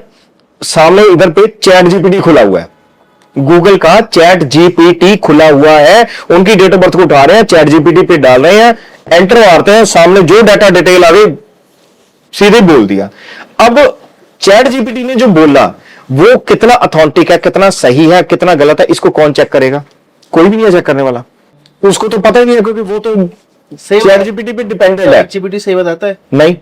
सामने इधर पे चैट जीपीटी खुला हुआ है, गूगल का चैट जीपीटी खुला हुआ है, उनकी डेट ऑफ बर्थ को उठा रहे हैं, चैट जीपीटी पे डाल रहे हैं, एंटर मारते हैं, सामने जो डाटा डिटेल आ गई सीधे बोल दिया। अब चैट जीपीटी ने जो बोला वो कितना ऑथेंटिक है, कितना सही है, कितना गलत है, इसको कौन चेक करेगा? कोई भी नहीं है चेक करने वाला, उसको तो पता ही नहीं है, क्योंकि वो तो चैट जीपीटी पे डिपेंडेंट है। जीपीटी सही बताता है? नहीं,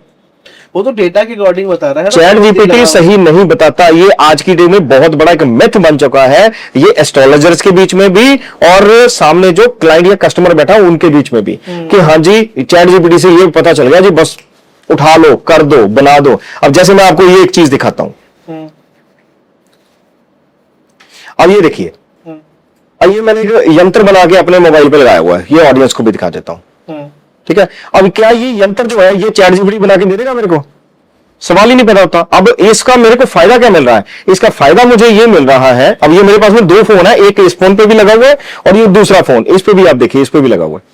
वो तो डेटा के अकॉर्डिंग बता रहा है। चैट जीपीटी सही नहीं बताता। ये आज की डेट में बहुत बड़ा एक मिथ बन चुका है, ये एस्ट्रोलॉजर्स के बीच में भी और सामने जो क्लाइंट या कस्टमर बैठा है उनके बीच में भी, कि हाँ जी चैट जीपीटी से ये पता चल गया जी, बस उठा लो, कर दो, बना दो। अब जैसे मैं आपको ये एक चीज दिखाता हूं, अब ये देखिए, अब ये मैंने एक यंत्र बना के अपने मोबाइल पे लगाया हुआ है, ये ऑडियंस को भी दिखा देता हूं, ठीक है। अब क्या ये यंत्र जो है ये चैट जीपीटी बना के दे देगा मेरे को? सवाल ही नहीं पैदा होता। अब इसका मेरे को फायदा क्या मिल रहा है? इसका फायदा मुझे ये मिल रहा है, अब ये मेरे पास में दो फोन है, एक इस फोन पे भी लगा हुआ है और ये दूसरा फोन इस पे भी, आप देखिए इस पे भी लगा हुआ है,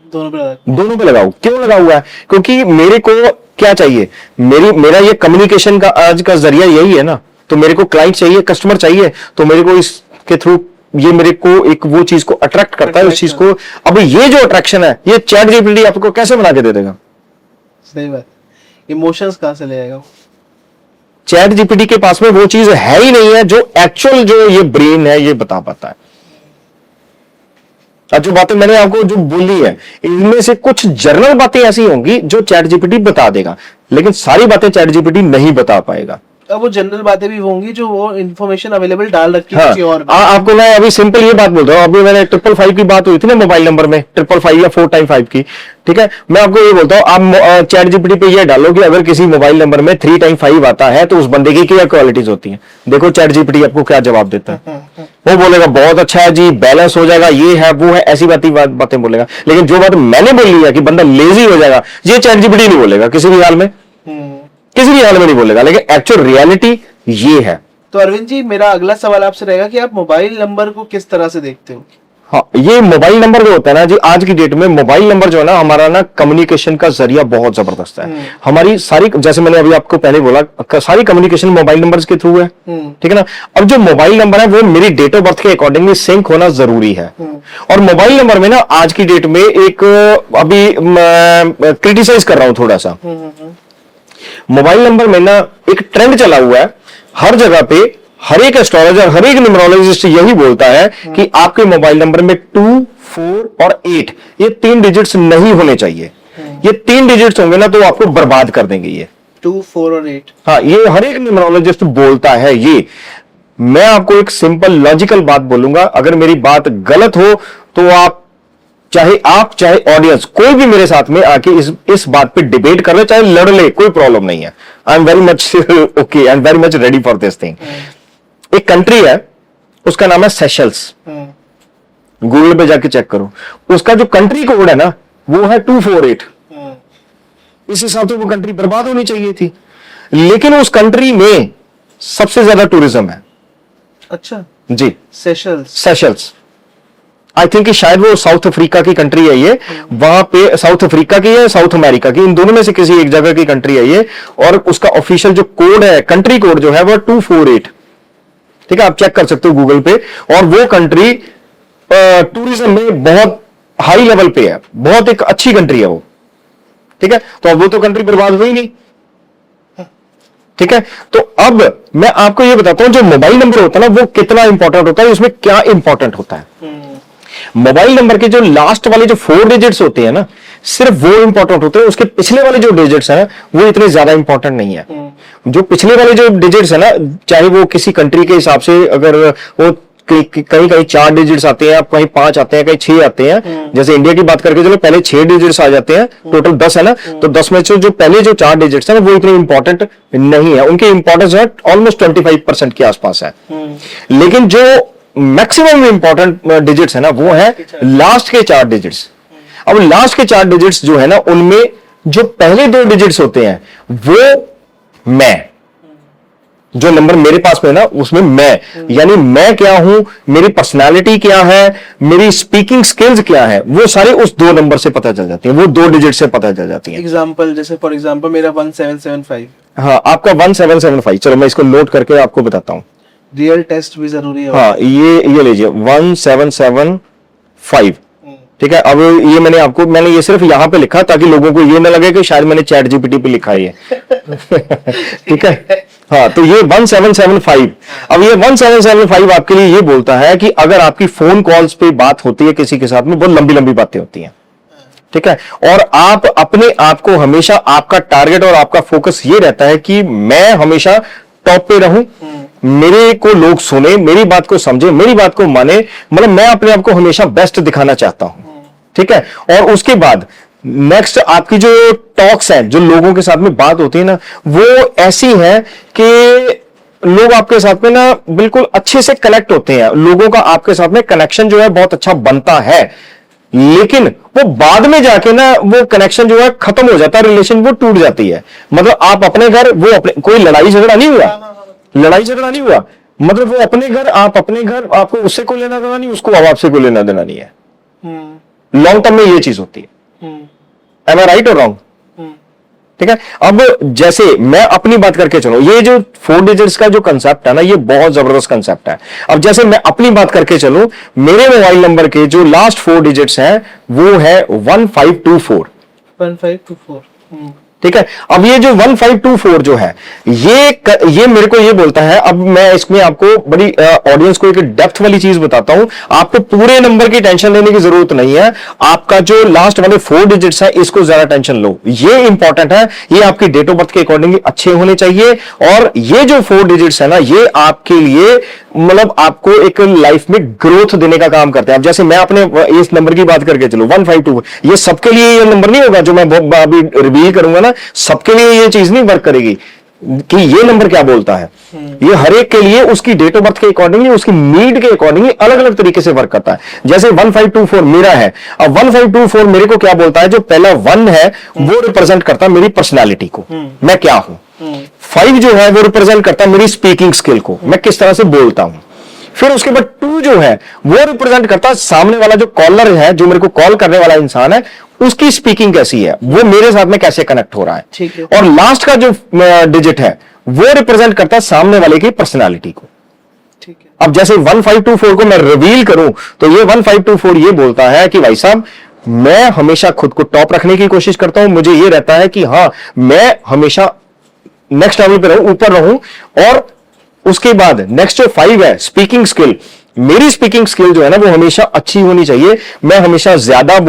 दोनों पे लगाओ। क्यों लगा हुआ है? क्योंकि मेरे को क्या चाहिए, मेरा ये कम्युनिकेशन का आज का जरिया यही है ना, तो मेरे को क्लाइंट चाहिए, कस्टमर चाहिए, तो मेरे को इसके थ्रू ये मेरे को एक वो चीज को अट्रैक्ट करता है, उस चीज को। अब ये जो अट्रैक्शन है ये चैट जीपीटी आपको कैसे बना के दे देगा? सही बात, इमोशंस कहां से ले आएगा? चैट जीपीटी के पास में वो चीज है ही नहीं है जो एक्चुअल जो ये ब्रेन है ये बता पाता है। अब जो बातें मैंने आपको जो बोली है, इनमें से कुछ जनरल बातें ऐसी होंगी जो चैट जीपीटी बता देगा, लेकिन सारी बातें चैट जीपीटी नहीं बता पाएगा। अब वो जनरल बातें भी होंगी जो वो इन्फॉर्मेशन अवेलेबल डाल रखी है हाँ, किसी और आपको मैं अभी सिंपल ये बात बोल रहा हूँ, अभी मैंने 555 की बात हुई थी ना मोबाइल नंबर में, 555 या 4x5 की, ठीक है। मैं आपको ये बोलता हूँ, आप चैट जीपीटी पे ये डालो कि अगर किसी मोबाइल नंबर में 3x5 आता है तो उस बंदे की क्या क्वालिटीज होती हैं। देखो चैट जीपीटी आपको क्या जवाब देता है। वो बोलेगा बहुत अच्छा है जी, बैलेंस हो जाएगा, ये है वो है, ऐसी बातें बोलेगा। लेकिन जो बात मैंने बोली है कि बंदा लेजी हो जाएगा, ये चैट जीपीटी नहीं बोलेगा किसी भी हाल में, किसी भी हाल में नहीं बोलेगा। लेकिन एक्चुअल रियलिटी ये है। तो अरविंद जी, मेरा अगला सवाल आपसे रहेगा कि आप मोबाइल नंबर को किस तरह से देखते हो? हाँ, ये मोबाइल नंबर जो होता है ना जी, आज की डेट में मोबाइल नंबर जो है ना हमारा ना कम्युनिकेशन का जरिया बहुत जबरदस्त है। हमारी सारी, जैसे मैंने अभी आपको पहले बोला, सारी कम्युनिकेशन मोबाइल नंबर्स के थ्रू है, ठीक है ना। अब जो मोबाइल नंबर है वो मेरी डेट ऑफ बर्थ के अकॉर्डिंगली सिंक होना जरूरी है। और मोबाइल नंबर में ना आज की डेट में एक अभी क्रिटिसाइज कर रहा हूं थोड़ा सा, मोबाइल नंबर में ना एक ट्रेंड चला हुआ है, हर जगह पे हर एक एस्ट्रोलॉजर, हर एक न्यूमरोलॉजिस्ट यही बोलता है कि आपके मोबाइल नंबर में 2, 4 और 8 ये 3 डिजिट्स नहीं होने चाहिए। ये 3 डिजिट्स होंगे ना तो आपको बर्बाद कर देंगे ये 2, 4 और 8। हाँ, ये हर एक न्यूमरोलॉजिस्ट बोलता है। ये मैं आपको एक सिंपल लॉजिकल बात बोलूंगा, अगर मेरी बात गलत हो तो आप चाहे ऑडियंस कोई भी मेरे साथ में आके इस बात पे डिबेट कर ले, चाहे लड़ ले, कोई प्रॉब्लम नहीं है। I am very much okay, I am very much ready for this thing. एक कंट्री है, उसका नाम है सेशल्स, गूगल पे जाके चेक करो, उसका जो कंट्री कोड है ना वो है 248। इस हिसाब से वो कंट्री बर्बाद होनी चाहिए थी, लेकिन उस कंट्री में सबसे ज्यादा टूरिज्म है। अच्छा जी, सेशल्स आई थिंक शायद वो साउथ अफ्रीका की कंट्री है ये, वहां पे साउथ अफ्रीका की है, साउथ अमेरिका की, इन दोनों में से किसी एक जगह की कंट्री है ये। और उसका ऑफिशियल जो कोड है, कंट्री कोड जो है वो 248, ठीक है, आप चेक कर सकते हो गूगल पे। और वो कंट्री टूरिज्म में बहुत हाई लेवल पे है, बहुत एक अच्छी कंट्री है वो, ठीक है। तो अब वो तो कंट्री बर्बाद हुई नहीं, ठीक है। तो अब मैं आपको ये बताता हूं, जो मोबाइल नंबर होता है ना वो कितना इंपॉर्टेंट होता है, उसमें क्या इंपॉर्टेंट होता है। मोबाइल नंबर के जो लास्ट वाले जो 4 डिजिट्स होते हैं ना, सिर्फ वो इंपॉर्टेंट होते हैं, उसके पिछले वाले जो डिजिट्स हैं वो इतने ज्यादा इंपॉर्टेंट नहीं है। जो पिछले वाले जो डिजिट्स है ना, चाहे वो किसी कंट्री के हिसाब से, अगर वो कहीं 4 डिजिट्स आते हैं, कहीं 5 आते हैं, कहीं 6 आते हैं। जैसे इंडिया की बात करके चलो, पहले 6 डिजिट्स आ जाते हैं, टोटल 10 है ना, तो 10 में से जो पहले जो 4 डिजिट्स है वो इतने इंपॉर्टेंट नहीं है, उनकी इंपॉर्टेंस है ऑलमोस्ट 25% के आसपास है। लेकिन जो मैक्सिमम इंपॉर्टेंट डिजिट्स है ना, वो है लास्ट के 4 डिजिट्स। अब लास्ट के 4 डिजिट्स जो है ना, उनमें जो पहले 2 डिजिट्स होते हैं वो मैं, जो नंबर मेरे पास में है ना, उसमें मैं, यानी मैं क्या हूं, मेरी पर्सनालिटी क्या है, मेरी स्पीकिंग स्किल्स क्या है, वो सारे उस 2 नंबर से पता चल जाती है, वो 2 डिजिट से पता चल जाती है। एग्जाम्पल, जैसे फॉर एग्जाम्पल मेरा 1775। हाँ, आपका 1775, चलो मैं इसको नोट करके आपको बताता हूं। रियल टेस्ट भी जरूरी है। हाँ, ये लीजिए 1775, ठीक है। अब ये मैंने ये सिर्फ यहां पे लिखा ताकि लोगों को ये ना लगे कि शायद मैंने चैट जीपीटी पे लिखा है ये। ठीक है, हाँ, तो ये 1775। अब ये 1775 आपके लिए ये बोलता है कि अगर आपकी फोन कॉल्स पे बात होती है किसी के साथ में, बहुत लंबी लंबी बातें होती हैं, ठीक है, और आप अपने आप को हमेशा, आपका टारगेट और आपका फोकस ये रहता है कि मैं हमेशा टॉप पे रहूं, मेरे को लोग सुने, मेरी बात को समझे, मेरी बात को माने, मतलब मैं अपने आप को हमेशा बेस्ट दिखाना चाहता हूं, ठीक है। और उसके बाद नेक्स्ट आपकी जो टॉक्स हैं, जो लोगों के साथ में बात होती है ना, वो ऐसी है कि लोग आपके साथ में ना बिल्कुल अच्छे से कनेक्ट होते हैं, लोगों का आपके साथ में कनेक्शन जो है बहुत अच्छा बनता है, लेकिन वो बाद में जाके ना वो कनेक्शन जो है खत्म हो जाता है, रिलेशन वो टूट जाती है। मतलब आप अपने घर, वो अपने, कोई लड़ाई झगड़ा नहीं हुआ, लड़ाई झगड़ा नहीं हुआ, मतलब वो अपने घर, आप अपने घर, आपको उससे कोई लेना देना नहीं, उसको अब आपसे कोई लेना देना नहीं है। लॉन्ग टर्म में ये चीज होती है। एम आई राइट और रॉन्ग? ठीक है। अब जैसे मैं अपनी बात करके चलो, ये जो 4 डिजिट्स का जो कंसेप्ट है ना, ये बहुत जबरदस्त कंसेप्ट है। अब जैसे मैं अपनी बात करके चलूं, मेरे मोबाइल नंबर के जो लास्ट 4 डिजिट्स हैं वो है 1524। 1524, ठीक है। अब ये जो 1524 जो है, ये मेरे को ये बोलता है, अब मैं इसमें आपको बड़ी ऑडियंस को एक डेप्थ वाली चीज बताता हूं, आपको पूरे नंबर की टेंशन लेने की जरूरत नहीं है, आपका जो लास्ट वाले 4 डिजिट्स है इसको ज्यादा टेंशन लो, ये इंपॉर्टेंट है, ये आपकी डेट ऑफ बर्थ के अकॉर्डिंग अच्छे होने चाहिए, और ये जो 4 डिजिट्स है ना, ये आपके लिए मतलब आपको एक लाइफ में ग्रोथ देने का काम करते हैं। अब जैसे मैं अपने इस नंबर की बात करके चलो 152, ये सबके लिए ये नंबर नहीं होगा जो मैं अभी रिवील करूंगा ना, सबके लिए ये चीज नहीं वर्क करेगी कि ये नंबर क्या बोलता है, ये हर एक के लिए उसकी डेट ऑफ बर्थ के अकॉर्डिंगली, उसकी नीड के अकॉर्डिंगली अलग अलग तरीके से वर्क करता है। जैसे 1524 मेरा है, अब 1524 मेरे को क्या बोलता है, जो पहला 1 है वो रिप्रेजेंट करता है मेरी पर्सनालिटी को, मैं क्या हूं। 5 जो है वो रिप्रेजेंट करता है मेरी स्पीकिंग स्किल को, मैं किस तरह से बोलता हूं। फिर उसके बाद 2 जो है वो रिप्रेजेंट करता है सामने वाला जो कॉलर है, जो मेरे को कॉल करने वाला इंसान है, उसकी स्पीकिंग कैसी है, वो मेरे साथ में कैसे कनेक्ट हो रहा है। ठीक है। और लास्ट का जो डिजिट है वो रिप्रेजेंट करता है सामने वाले की पर्सनालिटी को। ठीक है। अब जैसे 1524 को मैं रिवील करूं तो ये 1524 ये बोलता है कि भाई साहब, मैं हमेशा खुद को टॉप रखने की कोशिश करता हूं, मुझे ये रहता है कि हाँ, मैं हमेशा नेक्स्ट लेवल पे रहूं, ऊपर रहूं। और उसके बाद नेक्स्ट जो 5 है, स्पीकिंग स्किल, मेरी स्पीकिंग स्किल जो है ना वो हमेशा अच्छी होनी चाहिए, मैं हमेशा ज्यादा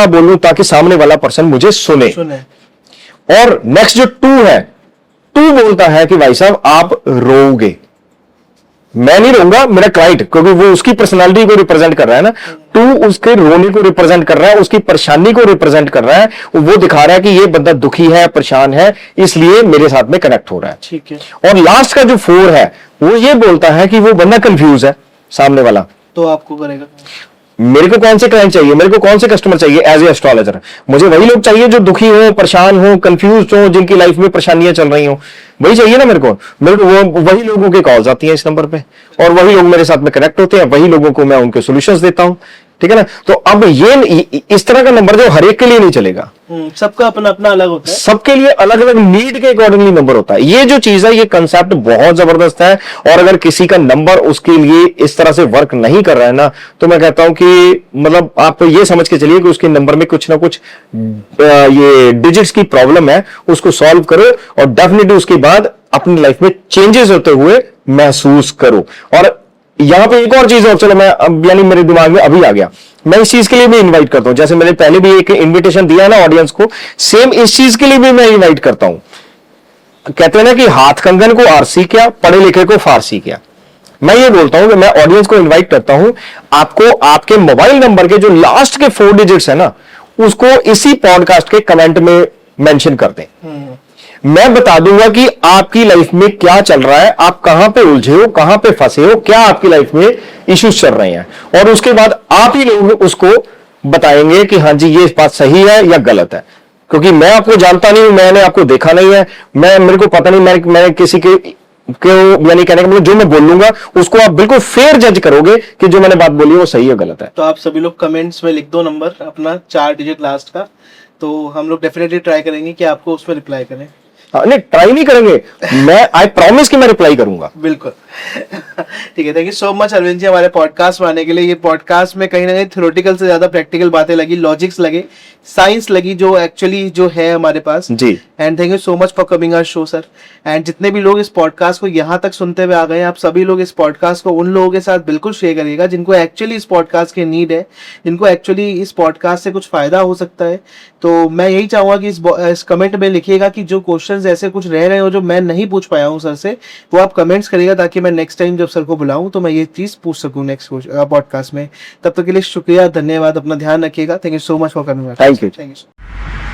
बोलूं ताकि सामने वाला पर्सन मुझे सुने। और नेक्स्ट जो 2 है, 2 बोलता है कि भाई साहब आप रोओगे, मैं नहीं रहूंगा, मेरा क्लाइंट, क्योंकि वो उसकी पर्सनालिटी को रिप्रेजेंट कर रहा है ना, 2 उसके रोने को रिप्रेजेंट कर रहा है, उसकी परेशानी को रिप्रेजेंट कर रहा है, वो दिखा रहा है कि ये बंदा दुखी है, परेशान है, इसलिए मेरे साथ में कनेक्ट हो रहा है। ठीक है। और लास्ट का जो 4 है वो ये बोलता है कि वो बंदा कंफ्यूज है सामने वाला, तो आपको करेगा, मेरे को कौन से क्लाइंट चाहिए, मेरे को कौन से कस्टमर चाहिए एज ए एस्ट्रोलॉजर, मुझे वही लोग चाहिए जो दुखी हो, परेशान हो, कंफ्यूज हो, जिनकी लाइफ में परेशानियां चल रही हो, वही चाहिए ना मेरे को वो वही लोगों के कॉल्स आती हैं इस नंबर पे, और वही लोग मेरे साथ में कनेक्ट होते हैं, वही लोगों को मैं उनके सॉल्यूशंस देता हूं। ठीक है ना। तो अब ये इस तरह का नंबर जो हर एक के लिए नहीं चलेगा, सबका अपना अपना अलग होता है, सबके लिए अलग अलग नीड के अकॉर्डिंगली नंबर होता है। ये जो चीज है, ये कंसेप्ट बहुत जबरदस्त है, और अगर किसी का नंबर उसके लिए इस तरह से वर्क नहीं कर रहा है ना, तो मैं कहता हूं कि मतलब आप ये समझ के चलिए कि उसके नंबर में कुछ ना कुछ ये डिजिट्स की प्रॉब्लम है, उसको सॉल्व करो, और डेफिनेटली उसके बाद अपनी लाइफ में चेंजेस होते हुए महसूस करो। और यहां पे एक और चीज और, चलो मैं अब यानी मेरे दिमाग में अभी आ गया, मैं इस चीज के लिए भी इनवाइट करता हूं, जैसे मैंने पहले भी एक इनविटेशन दिया ना ऑडियंस को, सेम इस चीज के लिए भी मैं इनवाइट करता हूं। कहते हैं ना कि हाथ कंगन को आरसी क्या, पढ़े लिखे को फारसी क्या। मैं ये बोलता हूं कि मैं ऑडियंस को इनवाइट करता हूं, आपको आपके मोबाइल नंबर के जो लास्ट के 4 डिजिट्स है ना, उसको इसी पॉडकास्ट के कमेंट में मेंशन कर दें। मैं बता दूंगा कि आपकी लाइफ में क्या चल रहा है, आप कहां पे उलझे हो, कहां पे फंसे हो, क्या आपकी लाइफ में इश्यूज चल रहे हैं, और उसके बाद आप ही लोग उसको बताएंगे कि हाँ जी ये बात सही है या गलत है। क्योंकि मैं आपको जानता नहीं हूं, मैंने आपको देखा नहीं है, मेरे को पता नहीं, मैं किसी के क्यों, यानी कहने का मतलब जो मैं बोलूंगा उसको आप बिल्कुल फेयर जज करोगे कि जो मैंने बात बोली वो सही है गलत है। तो आप सभी लोग कमेंट्स में लिख दो नंबर अपना 4 डिजिट लास्ट का, तो हम लोग डेफिनेटली ट्राई करेंगे कि आपको उसमें रिप्लाई करें। नहीं ट्राई नहीं करेंगे, मैं आई प्रॉमिस कि मैं रिप्लाई करूंगा। बिल्कुल। ठीक है, thank you so much Arvind ji हमारे पॉडकास्ट में आने के लिए। ये पॉडकास्ट में कहीं ना कहीं थ्योरेटिकल से ज्यादा प्रैक्टिकल बातें लगी, लॉजिक्स लगे, साइंस लगी, जो एक्चुअली जो है हमारे पास जी। And thank you so much for coming our show sir. And जितने भी लोग इस पॉडकास्ट को यहाँ तक सुनते हुए आ गए हैं, आप सभी लोग इस पॉडकास्ट को उन लोगों के साथ बिल्कुल शेयर करिएगा जिनको एक्चुअली इस पॉडकास्ट की नीड है, जिनको एक्चुअली इस पॉडकास्ट से कुछ फायदा हो सकता है। तो मैं यही चाहूंगा कि इस कमेंट में लिखिएगा कि जो क्वेश्चंस ऐसे कुछ रह रहे हो जो मैं नहीं पूछ पाया हूँ सर से, वो आप कमेंट्स करिएगा ताकि मैं नेक्स्ट टाइम जब सर को बुलाऊं तो मैं ये चीज पूछ सकूं नेक्स्ट पॉडकास्ट में। तब तक के लिए शुक्रिया, धन्यवाद, अपना ध्यान रखिएगा। Thank you so much for coming. Thank you. Thank you.